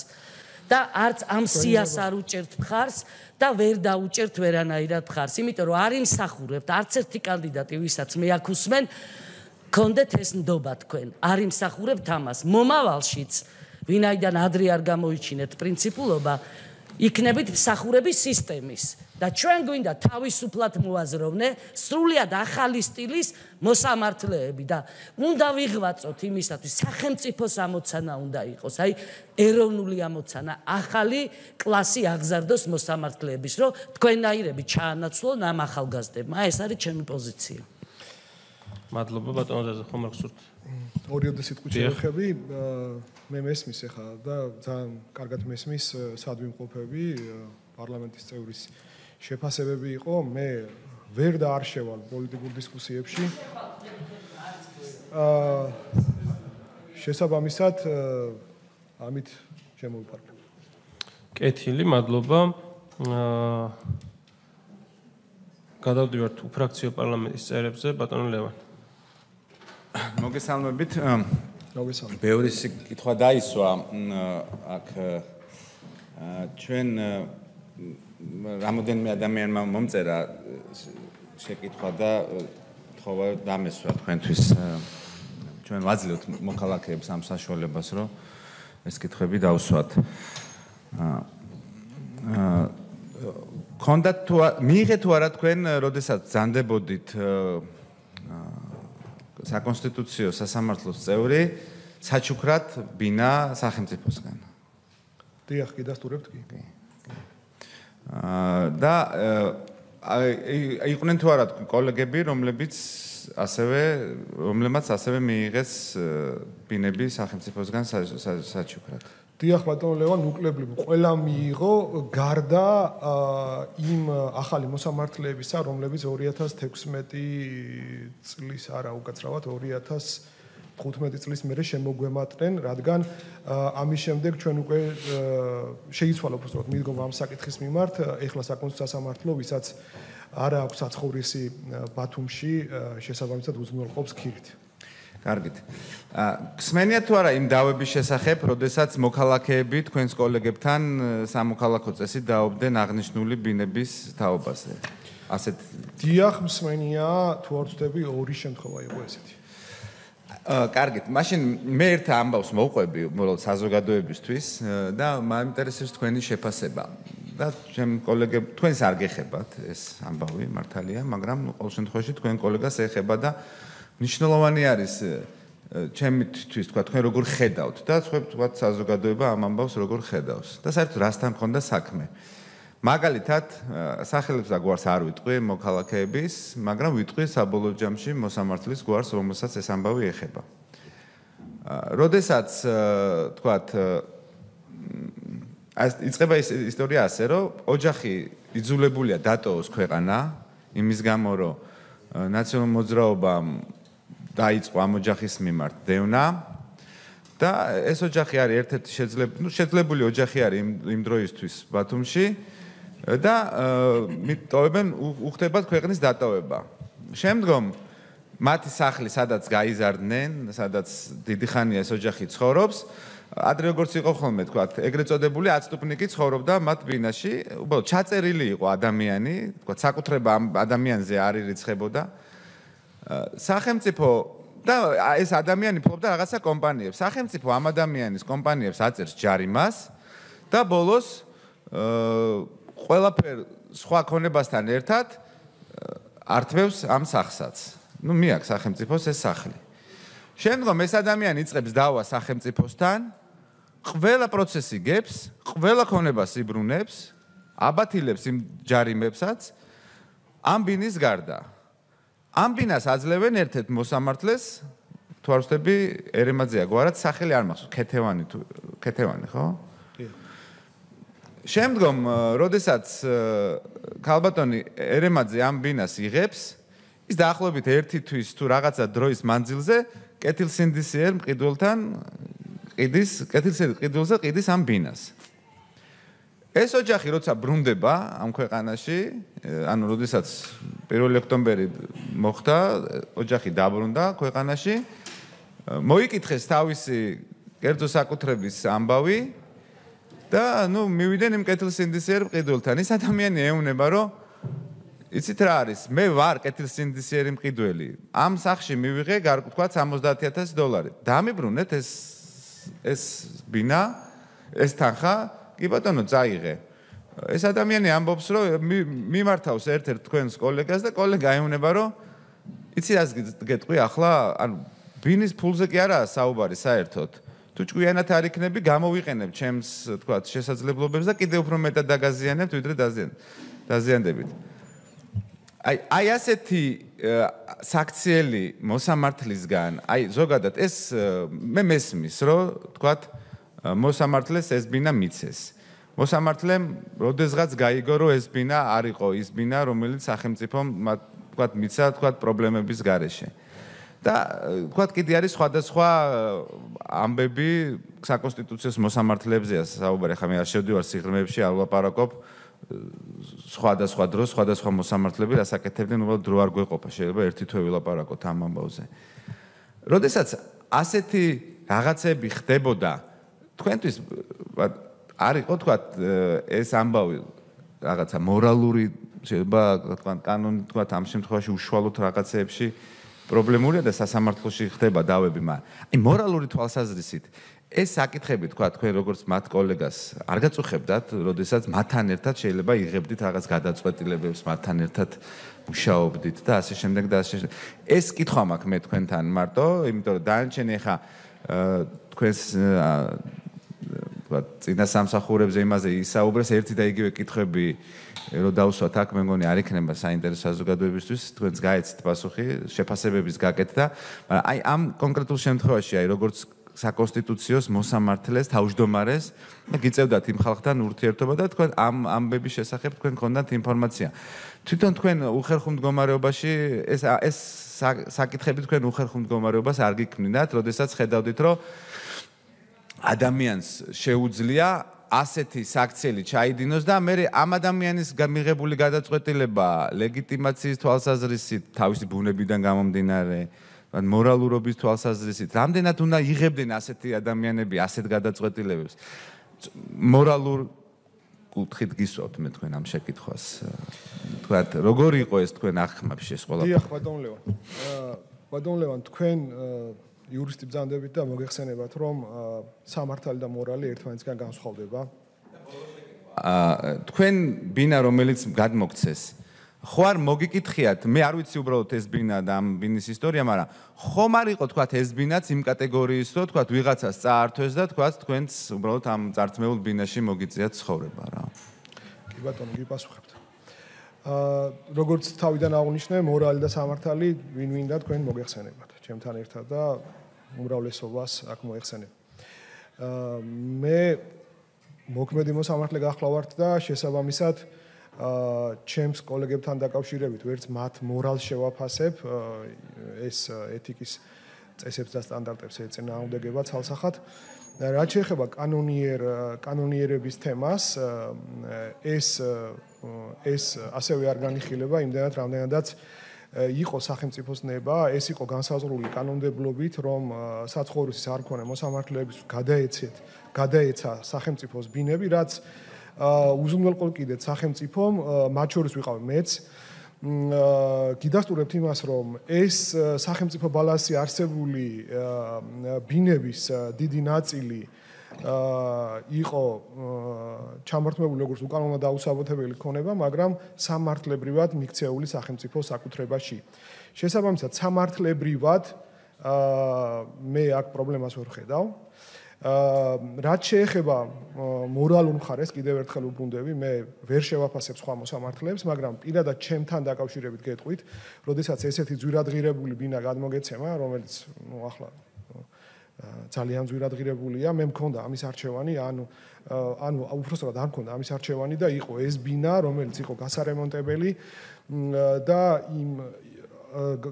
და არც ამ სიას არ უჭერთ მხარს და ვერ დაუჭერთ ვერანაირად მხარს, იმიტომ რომ არ იმსახურებთ არც ერთი კანდიდატი, ვისაც მე აქ უსმენ, გქონდეთ ეს ნდობა თქვენ. არ იმსახურებთ ამას. მომავალშიც ვინაიდან ადრე არ გამოიჩინეთ პრინციპულობა, იქნებით მსახურების სისტემის და ჩვენ გვინდა თავისუფლად მოაზროვნე სრულიად ახალი სტილის მოსამართლეები და უნდა ვიღვაწოთ იმისათვის სახელმწიფოს ამოცანა უნდა იყოს, აი ეროვნული ამოცანა, ახალი კლასი აღზარდოს მოსამართლეების, რომ თქვენაირები ჩაანაცვლონ ამ ახალგაზრდებმა. ეს არის ჩემი პოზიცია. მადლობა ბატონო ზაზა, ხომ არ გსურთ? ორიოდე სიტყვით შევეხები, მე მესმის ახლა და ძალიან კარგად მესმის სადვიმყოფები, პარლამენტის წევრის შეფასებები იყო, მე ვერ და არ შევალ პოლიტიკურ დისკუსიებში. შესაბამისად, ამით შემოვიფარგლებ. კეთილი, მადლობა. გადავდივართ უფრაქციო პარლამენტის წევრებზე, ბატონო ლევან. მოგესალმებით. მოგესალმებით. ბევრი კითხვა დაისვა აქ ჩვენ რამოდენიმე ადამიანმა მომწერა შეკითხვა და თხოვა დამესვა თქვენთვის ჩვენ ვაძლევთ მოქალაქეებს ამ საშუალებას რომ ეს კითხვები დავსვათ. კონდათ თუ მიიღეთ თუ არა თქვენ როდესაც ზანდებოდით საკონსტიტუციო სასამართლოს წევრი საჩუქრად ბინა სახელმწიფოსგან. დიახ, კიდასტურებთ კი. და იყვნენ თუ არა კოლეგები, რომლებმაც ასევე მიიღეს ბინები სახელმწიფოსგან საჩუქრად. დიახ, ბატონო ლევან, უკლებლები ყველა მიიღო გარდა იმ ახალი მოსამართლეებისა, რომლებიც 2016 წლის არა უკაცრავად 2015 წლის მერე შემოგვემატნენ, რადგან ამის შემდეგ ჩვენ უკვე შეიცვალა უბრალოდ მიდგომა ამ საკითხის მიმართ, ეხლა საკონსტიტუციო სასამართლო, ვისაც არა აქვს საცხოვრისი ბათუმში, შესაბამისად უზრუნველყოფს ქირით. კარგით. გსმენიათ თუ არა იმ დავების შესახებ, როდესაც მოქალაქეები თქვენს კოლეგებთან სამოქალაქო წესით დაობდნენ აღნიშნული ბინების თაობაზე. ასეთ დიახ, მსმენია, თუ არ ვცდები, ორი შემთხვევა იყო ესეთი. კარგით, მაშინ მე ერთ ამბავს მოვყვები უბრალოდ საზოგადოებისთვის და მაინტერესებს თქვენი შეფასება. და ჩემ კოლეგებს თქვენს არ გეხებათ ეს ამბავი მართალია, მაგრამ ყოველ შემთხვევაში თქვენ კოლეგას ეხება და მნიშვნელოვანი არის ჩემთვის თქვა თქვენ როგორ ხედავთ და თქვა საზოგადოება ამ ამბავს როგორ ხედავს და საერთოდ რასთან მქონდა საქმე. მაგალითად, სახელებს და გვარს არ ვიტყვი მოქალაქეების, მაგრამ ვიტყვი საბოლოო ჯამში მოსამართლის გვარს, რომელსაც ეს ამბავი ეხება. როდესაც თქვათ იწყება ის ისტორია ასე, რომ ოჯახი იძულებულია დატოვოს ქვეყანა იმის გამო, რომ ნაციონალურ მოძრაობამ დაიწყო ამ ოჯახის მიმართ დევნა და ეს ოჯახი არის ერთ-ერთი შეძლებული ოჯახი არის იმ დროისთვის ბათუმში და მიტოვებენ უხდებათ ქვეყნის დატოვება. შემდგომ მათი სახლი სადაც გაიზარდნენ, სადაც დიდი ხანია ეს ოჯახი ცხოვრობს, ადრე როგორც იყო ხოლმე თქვა, ეგრეთ წოდებული აცტუპნიკი ცხოვრობდა მათ ბინაში, უბრალოდ ჩაწერილი იყო ადამიანი, თქვა საკუთრება ამ ადამიანზე არ ირიცხებოდა. სახელმწიფო და ეს ადამიანი ფლობდა რაღაცა კომპანიებს. სახელმწიფო ამ ადამიანის კომპანიებს აწერს ჯარიმას და ბოლოს ყველაფერ სხვა ქონებასთან ერთად ართმევს ამ სახსაც. ნუ მიაქვს სახელმწიფოს ეს სახლი. შემდგომ ეს ადამიანი იწყებს დავა სახელმწიფოსთან, ყველა პროცესი გებს, ყველა ქონებას იბრუნებს, აბათილებს იმ ჯარიმებსაც ამ ბინის გარდა. ამ ბინას აძლევენ ერთ-ერთ მოსამართლეს, თუ არ ვცდები, ერემაძეა გვარად, სახელი არ მახსოვს, ქეთევანი, ხო? შემდგომ, როდესაც ქალბატონი ერემაძე ამ ბინას იღებს, ის დაახლოებით 1 თვის თუ რაღაცა დროის მანძილზე კეთილსინდისიერ მყიდველთან ყიდის ამ ბინას. ეს ოჯახი როცა ბრუნდება ამ ქვეყანაში, ანუ როდესაც 1 ოქტომბერი მოხდა, ოჯახი დაბრუნდა ქვეყანაში, მოიკითხეს თავისი კერძო საკუთრების ამბავი და ნუ მივიდნენ იმ კეთილსინდისიერ მყიდველთან. ეს ადამიანი ეუბნება, რომ იცით რა არის, მე ვარ კეთილსინდისიერი მყიდველი. ამ სახლში მივიღე გარკვეულად $70,000. დამიბრუნეთ ეს ბინა, ეს თანხა, კი ბატონო, წაიღე. ეს ადამიანი ამბობს, რომ მიმართავს ერთ-ერთ თქვენს კოლეგას და კოლეგა ეუბნება, რომ იცი რას გეტყვი ახლა, ანუ ბინის ფულზე კი არაა საუბარი საერთოდ. თუ ჭკვიანად არ იქნები, გამოვიყენებ ჩემს, თქვა, შესაძლებლობებს და კიდევ უფრო მეტად დაგაზიანებთ, ვიდრე დაზიანდებით. აი ასეთი საქციელი მოსამართლისგან, აი ზოგადად ეს მე მესმის, რომ თქვათ მოსამართლეს ეს ბინა მიცეს. მოსამართლემ როდესღაც გაიგო, რომ ეს ბინა არ იყო ის ბინა, რომელიც სახელმწიფომ თქვათ მიცა, თქვათ პრობლემების გარეშე. და თქვათ კიდე არის სხვადასხვა ამბები საკონსტიტუციო მოსამართლებზეა საუბარი, ხა მე არ შევდივარ სიღრმეებში, არ ვლაპარაკობ სხვადასხვა დროს, სხვადასხვა მოსამართლები რასაკეთებდნენ, უბრალოდ დრო არ გვეყოფა, შეიძლება ერთი თვე ვილაპარაკოთ ამ ამბავზე. როდესაც ასეთი რაღაცები ხდებოდა, თქვენთვის არ იყო თქვა ეს ამბავი რაღაცა მორალური შეიძლება თქვა კანონი თქვა ამ შემთხვევაში უშუალოდ რაღაცეებში პრობლემურია და სასამართლოში ხდება დავები, მაგრამ აი მორალური თვალსაზრისით ეს საკითხები თქვა თქვენ როგორც მათ კოლეგას არ გაწუხებდათ, როდესაც მათთან ერთად შეიძლება იღებდით რაღაც გადაწყვეტილებებს, მათთან ერთად მუშაობდით და ასე შემდეგ და ასე შემდეგ. ეს კითხვა მაქვს მე თქვენთან მარტო, იმიტომ რომ დანარჩენი ხა თქვენს თქვა წინა სამსახურებზე იმაზე ისაუბრეს ერთი და იგივე კითხვები რო დავუსვათ აქ მე მგონი არ იქნება საინტერესო საზოგადოებისთვის თქვენს გაეცით პასუხი შეფასებების გაკეთდა მაგრამ აი ამ კონკრეტულ შემთხვევაში აი როგორც საკონსტიტუციოს მოსამართლეს თავმჯდომარეს და გიწევდათ იმ ხალხთან ურთიერთობა და თქვენ ამ ამბების შესახებ თქვენ გქონდათ ინფორმაცია თვითონ თქვენ უხერხულ მდგომარეობაში ეს საკითხები თქვენ უხერხულ მდგომარეობას არ გიქმნინათ როდესაც ხედავდით რომ ადამიანს შეუძლია ასეთი საქციელი ჩაიდინოს და მე ამ ადამიანის მიღებული გადაწყვეტილება ლეგიტიმაციის თვალსაზრისით თავისი ბუნებიდან გამომდინარე მორალურობის თვალსაზრისით რამდენად უნდა იღებდნენ ასეთი ადამიანები ასეთ გადაწყვეტილებებს მორალურ კუთხით გისვავთ მე თქვენ ამ შეკითხვას თქვა როგორი იყო ეს თქვენ აღქმებში ეს ყველა დიახ ბატონ ლევან თქვენ იურისტი ბრძანდებით და მოგეხსენებათ რომ სამართალი და მორალი ერთმანეთისგან განსხვავდება თქვენ ბინა რომელიც გადმოგცეს ხო არ მოგიკითხიათ მე არ ვიცი უბრალოდ ეს ბინა და ამ ბინის ისტორია მაგრამ ხომ არ იყო თქვათ ეს ბინაც იმ კატეგორიის რომ თქვათ ვიღაცას წაართვეს და თქვათ თქვენც უბრალოდ ამ წარწმეულ ბინაში მოგიწიათ ცხოვრება რა კი ბატონო გიპასუხებთ როგორც თავიდან აღნიშნე მორალი და სამართალი ვინ-ვინ და თქვენ მოგეხსენებათ ჩემთან ერთად და უმრავლესობას აქ მოეხსენებ მე მოქმედი მოსამართლე გახლავართ და შესაბამისად ჩემს კოლეგებთან დაკავშირებით ვერც მათ მორალს შევაფასებ ეს ეთიკის წესებს და სტანდარტებს ეწინააღმდეგება ცალსახად რაც შეეხება კანონიერების თემას ეს ასევე არ განიხილება იმდენად რამდენადაც იყო სახელმწიფოს ნება ეს იყო განსაზღვრული კანონმდებლობით რომ საცხოვრისის არ მქონე მოსამართლეების გადაეცა სახელმწიფოს ბინები რაც უზრუნველყო კიდეც სახელმწიფომ მათ შორის ვიყავ მეც გიდასტურებთ იმას რომ ეს სახელმწიფო ბალანსი არსებული ბინების დიდი ნაწილი იყო ჩამართმებული როგორც უკანონო დაუსაბუთებელი ქონება მაგრამ სამართლებრივად მიქცეული სახელმწიფო საკუთრებაში შესაბამისად სამართლებრივად მე აქ პრობლემას ვერ ხედავ რაც შეეხება მორალურ მხარეს კიდევ ერთხელ უბრუნდები მე ვერ შევაფასებ სხვა მოსამართლეებს მაგრამ პირადად ჩემთან დაკავშირებით გეტყვით როდესაც ესეთი ძვირადღირებული ბინა გადმოგეცემა რომელიც ახლა ძალიან ძვირადღირებულია მე მქონდა ამის არჩევანი ანუ უბრალოდ არ მქონდა ამის არჩევანი და იყო ეს ბინა რომელიც იყო გასარემონტებელი და იმ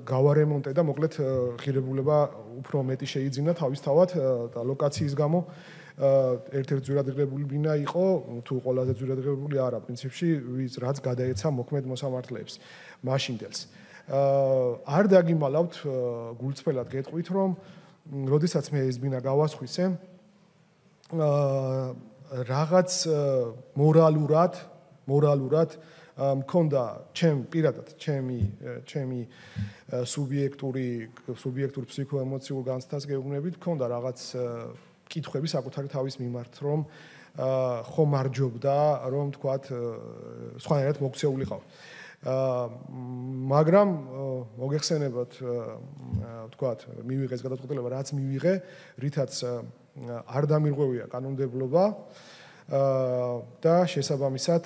გავარემონტე და მოკლედ ღირებულება უფრო მეტი შეიძინა თავისთავად და ლოკაციის გამო ერთ-ერთი ძვირადღირებული ბინა იყო თუ ყველაზე ძვირადღირებული არა პრინციპში რაც გადაეცა მოქმედ მოსამართლეებს მაშინდელს არ დაგიმალავთ გულწრფელად გეტყვით რომ როდესაც მე ეს ბინა გავასხვისე რაღაც მორალურად მქონდა პირადად ჩემი სუბიექტურ ფსიქოემოციურ განცდას გეუბნებით მქონდა რაღაც კითხვები საკუთარი თავის მიმართ რომ ხომ არ ჯობდა რომ თქვათ სხვანაირად მოქცეულიყავ მაგრამ მოგეხსენებათ თქვათ მივიღეს გადაწყვეტილება რაც მივიღე რითაც არ დამირღვევია კანონმდებლობა და შესაბამისად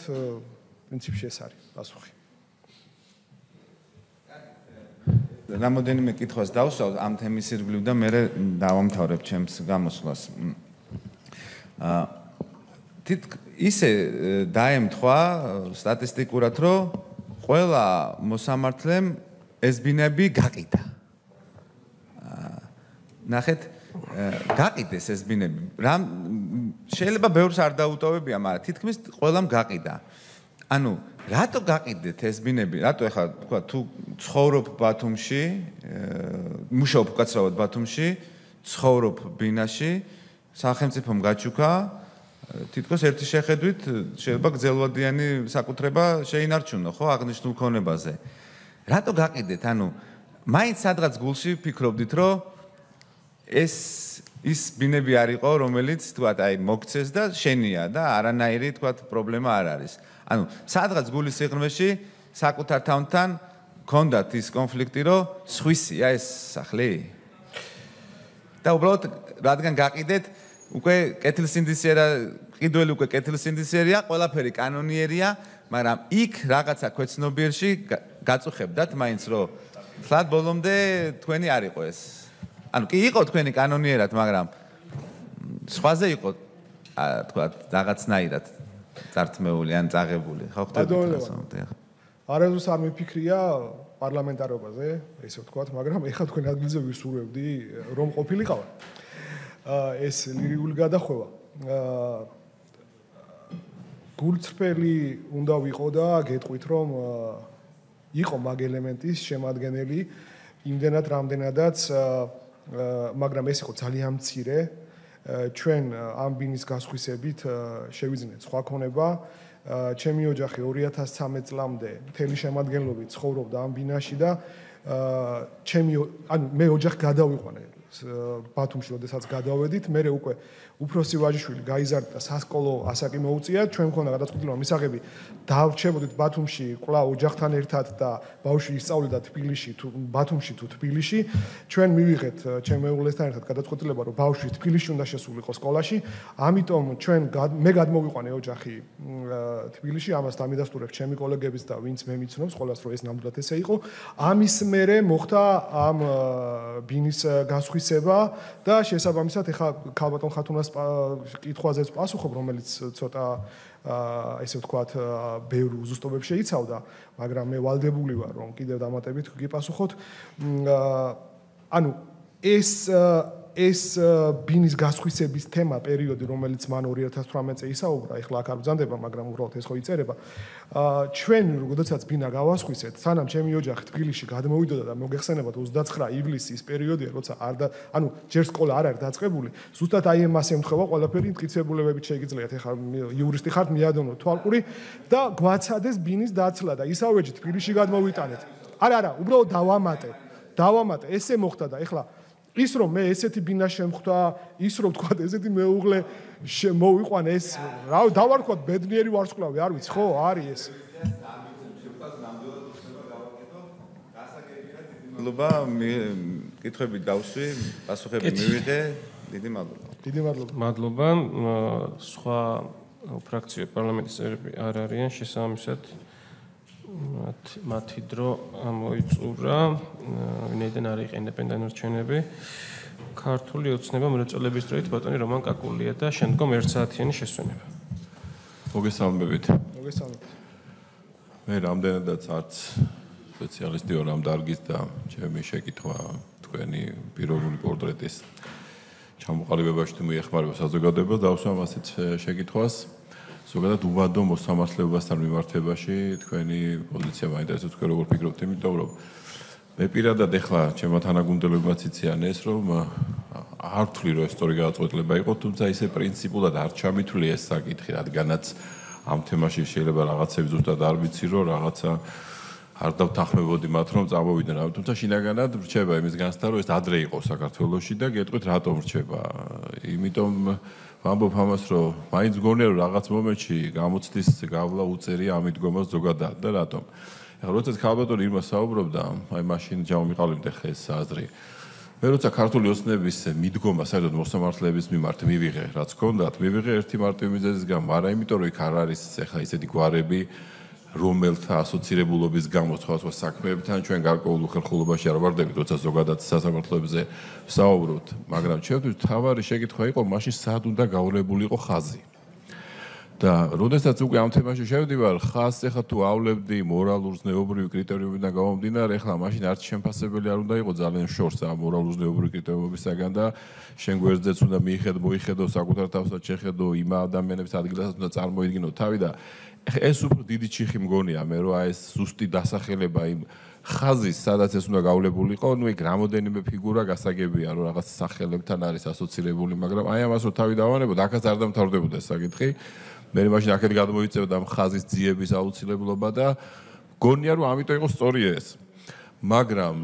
პრინციპში ეს არის პასუხი. რამოდენიმე კითხვას დავსვავ ამ თემის ირგვლივ და მე დავამთავრებ ჩემს გამოსვლას. ისე დაემთხვა სტატისტიკურად, რომ ყველა მოსამართლემ ეს ბინები გაყიდა. ნახეთ, გაყიდეს ეს ბინები. შეიძლება ბევრს არ დაუტოვებია, მაგრამ თითქმის ყველამ გაყიდა. ანუ რატო გაყიდეთ ეს ბინები? რატო ახლა თქვა თუ ცხოვრობ ბათუმში, მუშაობ უკაცრავად ბათუმში, ცხოვრობ ბინაში, სახელმწიფომ გაჩუქა თითქოს ერთი შეხედვით შეიძლება გრძელვადიანი საკუთრება შეინარჩუნო, ხო, აღნიშნულ ქონებაზე. რატო გაყიდეთ? ანუ მაინც სადღაც გულში ფიქრობდით, რომ ეს ის ბინები არ იყო, რომელიც თქვათ, აი, მოგცეს და შენია და არანაირი თქვათ პრობლემა არ არის. ანუ სადღაც გულის სიღრმეში საკუთარ თავთან გქონდათ ის კონფლიქტი, რომ სხვისია ეს სახლი? და უბრალოდ რადგან გაყიდეთ, უკვე კეთილსინდისიერა, ყიდველი უკვე კეთილსინდისიერია, ყველაფერი კანონიერია, მაგრამ იქ რაღაცა ქვეცნობიერში გაწუხებდათ მაინც, რომ თლად ბოლომდე თქვენი არ იყო ეს. ანუ კი იყო თქვენი კანონიერად, მაგრამ სხვაზე იყო, თქვათ, რაღაცნაირად წართმეული ან წაღებული. ხო ხდებით ასე. არასდროს არ მიფიქრია პარლამენტარობაზე, ესე ვთქვათ, მაგრამ ეხლა თქვენ ადგილზე ვისურვებდი, რომ ყოფილიყავ. ეს ლირიული გადახვევა. გულწრფელი უნდა ვიყო და გეტყვით, რომ იყო მაგ ელემენტის შემადგენელი იმდენად რამდენადაც, მაგრამ ეს იყო ძალიან მცირე. ჩვენ ამ ბინის გასხვისებით შევიძინეთ სხვა ქონება. ჩემი ოჯახი 2013 წლამდე მთელი შემადგენლობით ცხოვრობდა ამ ბინაში და მე ოჯახი გადავიყვანე ბათუმში, როდესაც გადავედით, მე უკვე უფროსი ვაჟიშვილი გაიზარდა, სასკოლო ასაკი მოუწია, ჩვენ მქონდა გადაწყვეტილება მისაღები დავრჩებოდით ბათუმში კვლავ ოჯახთან ერთად და ბავშვი ისწავლიდა თბილისში თუ ბათუმში თუ თბილისში. ჩვენ მივიღეთ ჩემ მეუღლესთან ერთად გადაწყვეტილება, რომ ბავშვი თბილისში უნდა შესულიყო სკოლაში. ამიტომ მე გადმოვიყვანე ოჯახი თბილისში, ამას დამიდასტურებ ჩემი კოლეგებიც და ვინც მე მიცნობს, ყველას რომ ეს ნამდვილად ესე იყო. ამის მერე მოხდა ამ ბინის გასხვისება და შესაბამისად ეხა ქალბატონ ხათუნას კითხვაზეც პასუხობ, რომელიც ცოტა ესე ვთქვათ, ბევრ უზუსტობებს შეიცავდა, მაგრამ მე ვალდებული ვარ, რომ კიდევ დამატებით გიპასუხოთ. ანუ ეს ბინის გასხვისების თემა, პერიოდი, რომელიც მან 2018 წელს ისაუბრა, ეხლა აქ არ ბრძანდება, მაგრამ უბრალოდ ეს ხო იწერება. ჩვენ როდესაც ბინა გავასხვისეთ, სანამ ჩემი ოჯახი თბილისში გადმოვიდოდა და მოგეხსენებათ 29 ივლისის პერიოდია, როცა ანუ ჯერ სკოლა არ არის დაწყებული, ზუსტად აი ამას ემთხვევა ყველაფერი მტკიცებულებებით შეგიძლიათ, ეხლა იურისტი ხართ, მიადოვნოთ თვალყური და გვაცადეს ბინის დაცლა და ისავეჯი თბილისში გადმოვიტანეთ. არა, უბრალოდ დავამატე, ესე მოხდა და ეხლა ის რომ მე ესეთი ბინა შემხვდა, ის რომ თქვა ესეთი მეუღლე მოვიყვანე ეს, რა დავარქვათ ბედნიერი ვარსკვლავი, არ ვიცი, ხო, არის ეს. მადლობა, კითხვებით გავსვი, პასუხები მივიღე, დიდი მადლობა. დიდი მადლობა. მადლობა. სხვა ფრაქციო პარლამენტის წევრები არ არიან, შესაბამისად მათი დრო მოიწურა, ვინაიდან არ იყენებენ დანარჩენები. ქართული ოცნება მრეწველების დროით ბატონი რომან კაკულია და შემდგომ 1 საათიანი შესვენება. მოგესალმებით. მოგესალმებით. მე რამდენადაც არც სპეციალისტი ვარ ამ დარგის და ჩემი შეკითხვა თქვენი პიროვნული პორტრეტის ჩამოყალიბებაში თუ მიეხმარება საზოგადოებას, დავსვამ ასეთ შეკითხვას. ზოგადად უბადო მოსამართლეობასთან მიმართებაში თქვენი პოზიცია მაინტერესებს, თქვენ როგორ ფიქრობთ, იმიტომ რომ მე პირადად ეხლა ჩემო თანაგუნდელებმაც იციან ეს, რომ არ ვთვლი, რომ ესტორი გადაწყვეტილება იყო, თუმცა ისე პრინციპულად არ ჩამითვლი ეს საკითხი, რადგანაც ამ თემაში შეიძლება რაღაცები ზუსტად არ ვიცი, რომ რაღაცა არ დავთანხმებოდი მათ, რომ წამოვიდნენ, თუმცა შინაგანად რჩება იმის განცდა, რომ ეს ადრე იყო საქართველოში და გეტყვით რატომ რჩება. იმიტომ ვამბობ ამას, რომ მაინც მგონია, რომ რაღაც მომენტში გამოცდის გავლა უწერია ამ მიდგომას ზოგადად და რატომ. ეხლა როდესაც ქალბატონი ირმა საუბრობდა, აი მაშინ ჯამომიყალიბდე ხეს აზრი. მე როცა ქართული ოცნების მიდგომა საერთოდ მოსამართლეების მიმართ მივიღე, რაც ჰქონდათ, მივიღე ერთი მარტივი მიზეზის გამო, არა იმიტომ, რომ იქ არ არის ეხლა ისეთი გვარები, რომელთა ასოცირებულობის გამო სხვადასხვა საქმეებთან ჩვენ გარკვეულ ხერხულობაში არ ვარდებით, როცა ზოგადად სასამართლოებზე ვსაუბრობთ, მაგრამ ჩემთვის მთავარი შეკითხვა იყო, მაშინ სად უნდა გაულებულიყო ხაზი. და როდესაც უკვე ამ თემაში შევდივარ, ხაზს ეხლა თუ ავლებდი მორალურ ზნეობრივი კრიტერიუმიდან გამომდინარე, ეხლა მაშინ არც შემფასებელი არ უნდა იყო ძალიან შორს ამ მორალურ ზნეობრივი კრიტერიუმებისაგან და შენ გვერდზეც უნდა მოიხედო საკუთარ თავსაც შეხედო იმ ადამიანების ადგილასაც უნდა წარმოიდგინო თავი და ეს უფრო დიდი ჩიხი მგონია მე რომ აი ეს ზუსტი დასახელება იმ ხაზის სადაც ეს უნდა გავლებულიყო, ნუ იქ რამოდენიმე ფიგურა გასაგებია რომ რაღაც სახელებთან არის ასოცირებული, მაგრამ აი ამას რო თავი დავანებოდ, აქაც არ დამთავრდებოდა ეს საკითხი. მე მაშინ აქეთ გადმოიწევდა ხაზის ძიების აუცილებლობა და გონია რომ ამიტომ იყო სწორი ეს. მაგრამ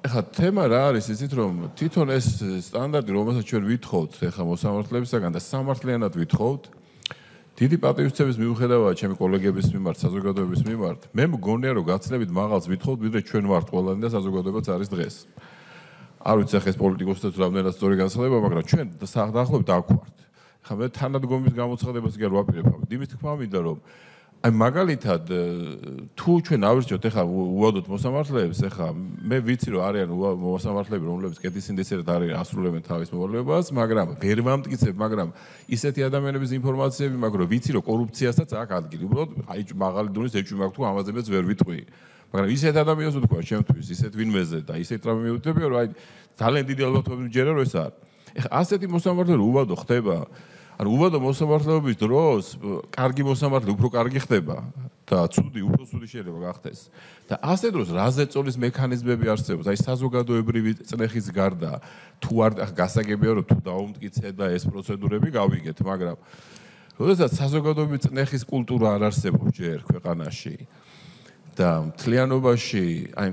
ეხლა თემა რა არის იცით რომ თვითონ ეს სტანდარტი რომელსაც ჩვენ ვითხოვთ ეხლა მოსამართლებისაგან და სამართლიანად ვითხოვთ დიდი პატივისცემის მიუხედავად ჩემი კოლეგების მიმართ, საზოგადოების მიმართ, მე მგონია რომ გაცილებით მაღალს ვითხოვთ, ვიდრე ჩვენ ვართ ყველანი და საზოგადოებაც არის დღეს. არ ვიცი ახლა ეს პოლიტიკოსთა თუ რამდენად სწორი განსხვავება, მაგრამ ჩვენ დაახლოებით დაგვართ. ხა მე თანადგომის გამოცხადებას კი არ ვაპირებ. იმის თქმა მინდა რომ აი მაგალითად თუ ჩვენ ავირჩიოთ ეხლა უვადოთ მოსამართლეებს, ეხლა მე ვიცი რომ არიან მოსამართლეები, რომლებიც კეთილსინდისიერად არის ასრულებენ თავის მოვალეობას, მაგრამ ვერ ვამტკიცებ, მაგრამ ისეთი ადამიანების ინფორმაციები მაქვს, რომ ვიცი რომ კორუფციასაც აქვს ადგილი. უბრალოდ აი მაღალი დონის ეჭვი მაქვს თუ ამაზეც ვერ ვიტყვი. მაგრამ ისეთ ადამიანს ვთქვა ჩემთვის, ისეთ ვინმეზე და ისეთ რამე მივხვდებია, რომ აი ძალიან დიდი ალბათობით მჯერა რომ ეს არის. ეხლა ასეთი მოსამართლე უვადო ხდება ანუ უვადო მოსამართლეობის დროს კარგი მოსამართლე უფრო კარგი ხდება და ცუდი უფრო ცუდი შეიძლება გახდეს და ასე დროს რაზე წოლის მექანიზმები არსებობს აი საზოგადოებრივი წნეხის გარდა თუ არ გასაგებია რომ თუ დაუმტკიცე და ეს პროცედურები გავიგეთ მაგრამ როდესაც საზოგადოებრივი წნეხის კულტურა არ არსებობს ჯერ ქვეყანაში და მთლიანობაში აი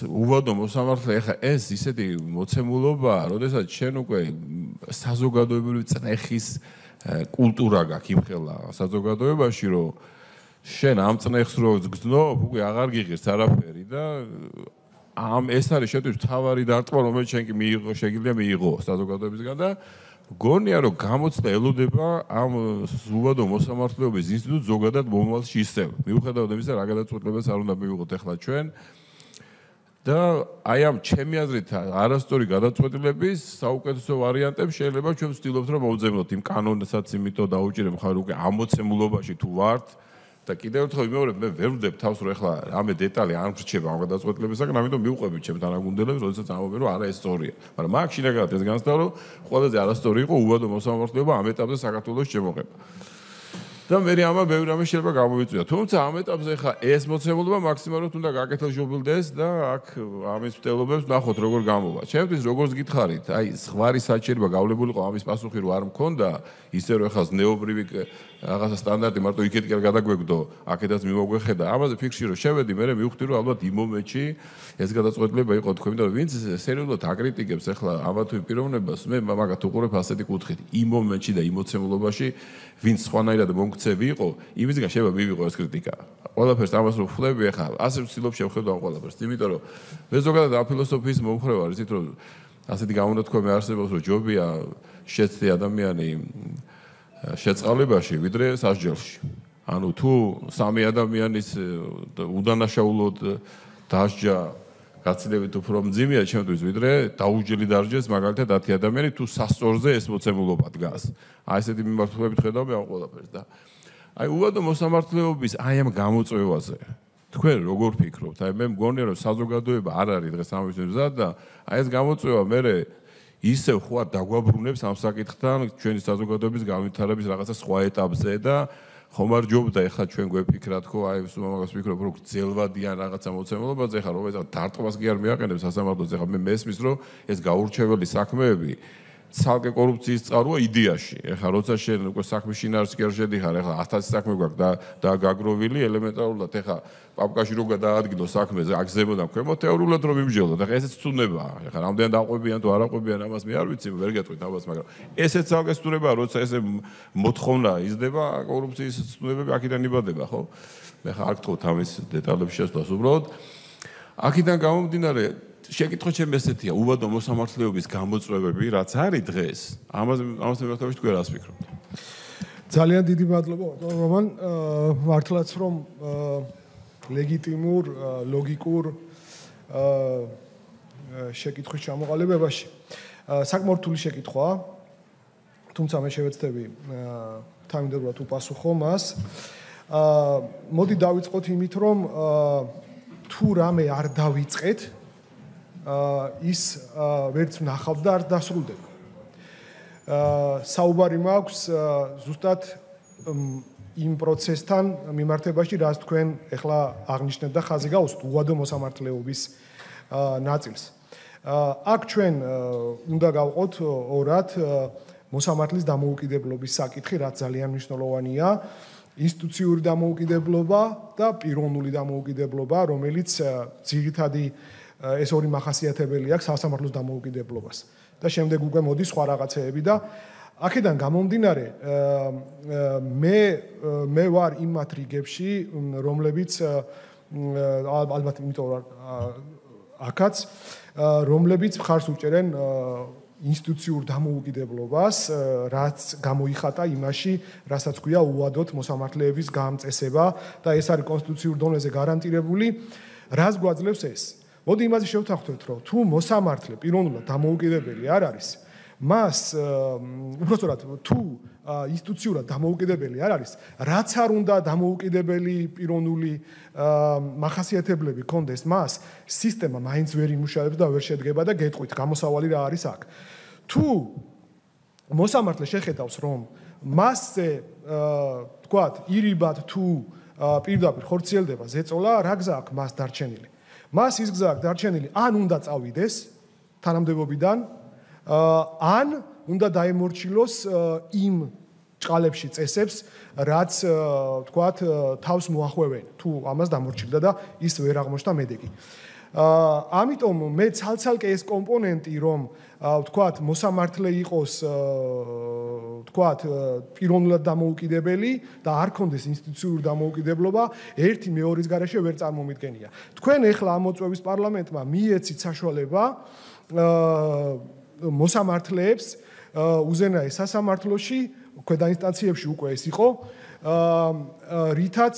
უვადო მოსამართლე ეხა ეს ისეთი მოცემულობა როდესაც შენ უკვე საზოგადოებრივი წნეხის კულტურა გაქვს იმხელა საზოგადოებაში რომ შენ ამ წნეხს რო გძნობ უკვე აღარ გიღირს არაფერი და ამ ეს არის შეტყვის თავარი დარტყმა რომელიც შენ კი მიიღო შეგიძლია მიიღო საზოგადოებისგან და გონია რომ გამოცდა ელოდება ამ უვადო მოსამართლეობის ინსტიტუტს ზოგადად მომავალში ისევ მიუხედავად იმისა რა გადაწყვეტილებას არ უნდა მივიღოთ ახლა ჩვენ და აი ამ ჩემი აზრით არასწორი გადაწყვეტილების საუკეთესო ვარიანტებს შეიძლება ჩვენ ვცდილობთ რომ მოვძებნოთ იმ კანონსაც იმიტომ დაუჭირებ ხარ უკვე ამოცემულობაში თუ ვართ და კიდევ ერთხელ ვიმეორებ მე ვერ ვდებ თავს რომ ეხლა რამე დეტალი არ მრჩება ამ გადაწყვეტილებისაგან ამიტომ მივყვებით ჩემ თანაგუნდელებს როდესაც ამობენ რომ არა ეს სწორია მაგრამ მაგ შინაგანად ეს განსხვავება რომ ყველაზე არასწორი იყო უვადო მოსამართლეობა ამ ეტაპზე საქართველოს შემოღება და მე ამა ბევრი რამე შეიძლება გამოვიწვია. თუმცა ამ ეტაპზე ხა ეს მოცემულობა მაქსიმალურად უნდა გაკეთილშობილდეს და აქ ამის მტელობებს ნახოთ როგორ გამოვა. ჩემთვის როგორც გითხარით, აი ზღვარი საჭიროება გავლებულიყო ამის პასუხი რო არ მქონდა, ისე რომ ხა ზნეობრივი რაღაცა სტანდარტი მარტო იქეთ კი არ გადაგვეგდო, აქედაც მიმოგვეხედა. ამაზე ფიქრში რო შევედი, მე მივხვდი რომ ალბათ იმ მომენტში ეს გადაწყვეტილება იყო თქვენი და ვინც სერიოზულად აკრიტიკებს ახლა ამა თუ იმ პიროვნებას, მე მაგათ უყურებ ასეთი კუთხით. იმ მომენტში და იმ მოცემულობაში ვინც სხვანაირად მომქცევი იყო, იმისგან შეიძლება მივიღო ეს კრიტიკა. ყველაფერს ამას რო ვხდები, ახლა ასე ვცდილობ შევხედო ამ ყველაფერს. იმიტომ რომ მე ზოგადად ამ ფილოსოფიის მომხრე ვარ, ისეთ რომ ასეთი გამონათქვამი არსებობს, რომ ჯობია შეცდე ადამიანი შეწყალებაში, ვიდრე სასჯელში. ანუ თუ სამი ადამიანის უდანაშაულოდ დასჯა გაცილებით უფრო მძიმეა ჩემთვის ვიდრე დაუჯელი დარჯეს მაგალითად 10 ადამიანი თუ სასწორზე ეს მოცემულობა დგას. აი ესეთი მიმართულებით ხედავ მე ამ ყველაფერს და აი უვადო მოსამართლეობის აი ამ გამოწვევაზე თქვენ როგორ ფიქრობთ? აი მე მგონია რომ საზოგადოება არ არის დღეს ამის მზად და აი ეს გამოწვევა მე ისევ ხო არ დაგვაბრუნებს ამ საკითხთან ჩვენი საზოგადოების განვითარების რაღაცა სხვა ეტაპზე და ხომ არ ჯობდა ეხლა ჩვენ გვეფიქრათ ხო აი მაგას ვფიქრობ რომ ძელვადიან რაღაცა მოცემულობაზე ეხლა რომ ეს დარტყმას კი არ მიაყენებს სასამართლოს ეხლა მე მესმის რომ ეს გაურჩეველი საქმეები ცალკე კორუფციის წყაროა იდეაში ეხლა როცა შენ უკვე საქმის შინაარსს კი არ შედიხარ ეხლა 1000 საქმე გვაქვს და გაგროვილი ელემენტარულად ეხლა პაპკაში რო გადაადგილო საქმეზე აქ ზემოდან ქვემოთ თეორიულად რომ იმჯელოთ ეხლა ესეც ცუნებაა ეხლა რამდენი დაყვებიან თუ არ აყვებიან ამას მე არ ვიცი ვერ გეტყვით ამას მაგრამ ესეც ცალკე ცუნებაა როცა ესე მოთხოვნა იზრდება კორუფციის ცნებები აქედან იბადება ხო მე ხა არ გთხოვთ ამის დეტალებში შესვლას უბრალოდ აქედან გამომდინარე შეკითხვა ჩემი ესეთია უვადო მოსამართლეობის გამოწვევები რაც არის დღეს ამაზე მიმართულებით თქვენ რას ფიქრობთ ძალიან დიდი მადლობა რომან მართლაც რომ ლეგიტიმურ ლოგიკურ შეკითხვის ჩამოყალიბებაში საკმაოდ რთული შეკითხვაა თუმცა მე შევეცდები თანმიმდევრულად უპასუხო მას მოდი დავიწყოთ იმით რომ თუ რამე არ დავიწყეთ ის ვერც ვნახავთ და არ დასრულდება. საუბარი მაქვს ზუსტად იმ პროცესთან მიმართებაში, რაც თქვენ ეხლა აღნიშნეთ და ხაზი გაუსვით უვადო მოსამართლეობის ნაწილს. აქ ჩვენ უნდა გავყოთ ორად მოსამართლის დამოუკიდებლობის საკითხი, რაც ძალიან მნიშვნელოვანია, ინსტიტუციური დამოუკიდებლობა და პიროვნული დამოუკიდებლობა, რომელიც ძირითადი ეს ორი მახასიათებელი აქვს სასამართლოს დამოუკიდებლობას. და შემდეგ უკვე მოდის სხვა რაღაცეები და აქედან გამომდინარე მე ვარ იმ მათ რიგებში, რომლებიც ალბათ იმიტომ რომ აქაც რომლებიც მხარს უჭერენ ინსტიტუციურ დამოუკიდებლობას, რაც გამოიხატა იმაში, რასაც ქვია უვადოთ მოსამართლეების გამწესება და ეს არის კონსტიტუციურ დონეზე გარანტირებული, რას გვაძლევს ეს? მოდი იმაზე შევთანხმდეთ, რომ თუ მოსამართლე პიროვნულად დამოუკიდებელი არ არის, მას უბრალოდ თუ ინსტიტუციურად დამოუკიდებელი არ არის, რაც არ უნდა დამოუკიდებელი პიროვნული მახასიათებლები კონდეს მას, სისტემა მაინც ვერ იმუშავებს და ვერ შედგება და გეტყვით, გამოსავალი რა არის აქ. თუ მოსამართლე შეხედავს, რომ მასზე თქვათ, ირიბად თუ პირდაპირ ხორციელდება ზეწოლა, რა გზა აქვს მას დარჩენილი? მას ის გზა აქვს დარჩენილი, ან უნდა წავიდეს თანამდებობიდან, ან უნდა დაემორჩილოს იმ ჭყალებში წესებს, რაც თქვათ თავს მოახვევენ, თუ ამას დამორჩილდა და ის ვერ აღმოჩნდა მედეგი. ამიტომ მე ცალ-ცალკე ეს კომპონენტი, რომ თქვათ მოსამართლე იყოს თქვათ პიროვნულად დამოუკიდებელი და არ კონდეს ინსტიტუციური დამოუკიდებლობა, ერთი მეორის გარეშე ვერ წარმომიდგენია. თქვენ ეხლა ამ მოწვევის პარლამენტმა მიეცით საშუალება მოსამართლეებს უზენაეს სასამართლოში, ქვედა ინსტანციებში უკვე ეს იყო, რითაც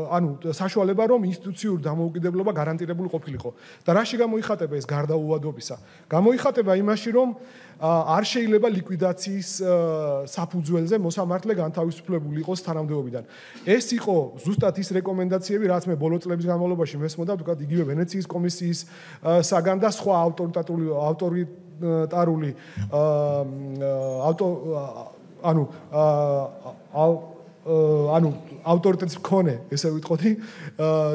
ანუ საშუალება რომ ინსტიტუციური დამოუკიდებლობა გარანტირებული ყოფილიყო. და რაში გამოიხატება ეს გარდა უვადობისა? გამოიხატება იმაში, რომ არ შეიძლება ლიკვიდაციის საფუძველზე მოსამართლე განთავისუფლებული იყოს თანამდებობიდან. ეს იყო ზუსტად ის რეკომენდაციები, რაც მე ბოლო წლების განმავლობაში მესმოდა, თქვათ იგივე ვენეციის კომისიის საგან და სხვა ავტორიტარული ანუ ავტორიტეტს მქონე, ესე ვიტყოდი,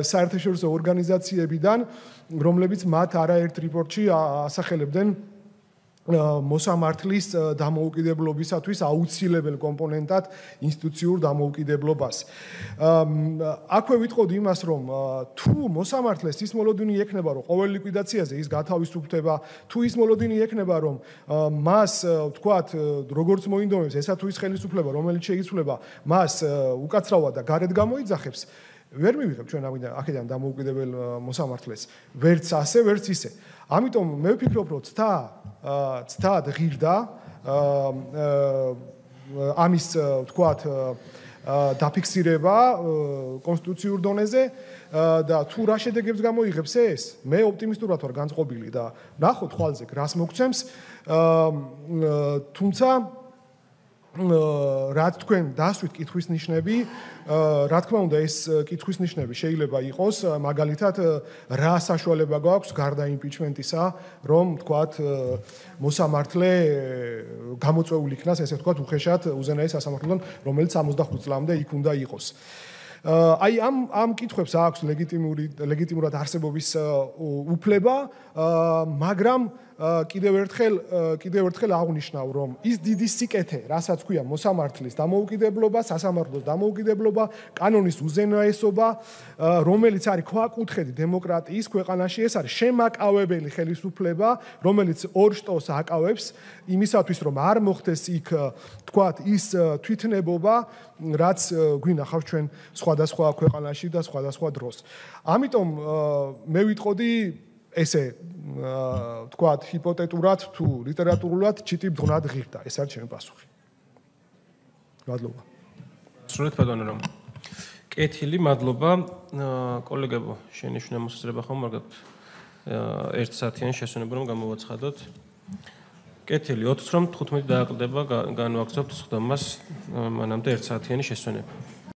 საერთაშორისო ორგანიზაციებიდან, რომლებიც მათ არაერთ რიპორტში ასახელებდნენ მოსამართლის დამოუკიდებლობისათვის აუცილებელ კომპონენტად ინსტიტუციურ დამოუკიდებლობას. აქვე ვიტყოდი იმას, რომ თუ მოსამართლეს ის მოლოდინი ექნება, რომ ყოველ ლიკვიდაციაზე ის გათავისუფლდება, თუ ის მოლოდინი ექნება, რომ მას თქვათ, როგორც მოინდომებს ესა თუ ის ხელისუფლება, რომელიც შეიცვლება, მას უკაცრავად და გარეთ გამოიძახებს, ვერ მივიღებ ჩვენ აქედან დამოუკიდებელ მოსამართლეს, ვერც ასე, ვერც ისე. ამიტომ მე ვფიქრობ, რომ ცდად ღირდა ამის თქვათ დაფიქსირება კონსტიტუციურ დონეზე და თუ რა შედეგებს გამოიღებს ეს, მე ოპტიმისტურად ვარ განწყობილი და ნახოთ ხვალზე რას მოგცემს, თუმცა რაც თქვენ დასვით კითხვის ნიშნები, რა თქმა უნდა ეს კითხვის ნიშნები შეიძლება იყოს მაგალითად რა საშუალება გვაქვს გარდა იმპიჩმენტისა, რომ თქვათ მოსამართლე გამოწვეული იქნას, ესე ვთქვათ, უხეშად უზენაეს სასამართლოდან, რომელიც 65 წლამდე იქ უნდა იყოს. აი ამ კითხვებს აქვს ლეგიტიმურად არსებობის უფლება, მაგრამ კიდევ ერთხელ აღნიშნავ, რომ ის დიდი სიკეთე, რასაც ქვია მოსამართლის დამოუკიდებლობა, სასამართლოს დამოუკიდებლობა, კანონის უზენაესობა, რომელიც არის ქვაკუთხედი დემოკრატიის ქვეყანაში, ეს არის შემაკავებელი ხელისუფლება, რომელიც ორ შტოს აკავებს იმისათვის, რომ არ მოხდეს იქ, თქვათ, ის თვითნებობა, რაც გვინახავს ჩვენ სხვადასხვა ქვეყანაში და სხვადასხვა დროს. ამიტომ მე ვიტყოდი ესე თქვათ ჰიპოთეტურად თუ ლიტერატურულად ჩიტი ბღნად ღირდა, ეს არის ჩემი პასუხი. მადლობა. სრულიად ბატონო რომ კეთილი, მადლობა. კოლეგებო, შენიშვნა მოსაზრება ხომ მაგათ 1 საათიანი შესვენება რომ გამოვაცხადოთ. კეთილი 20 რომ 15 დააკლდება განვაგზავნოთ ხდომას მანამდე 1 საათიანი შესვენება.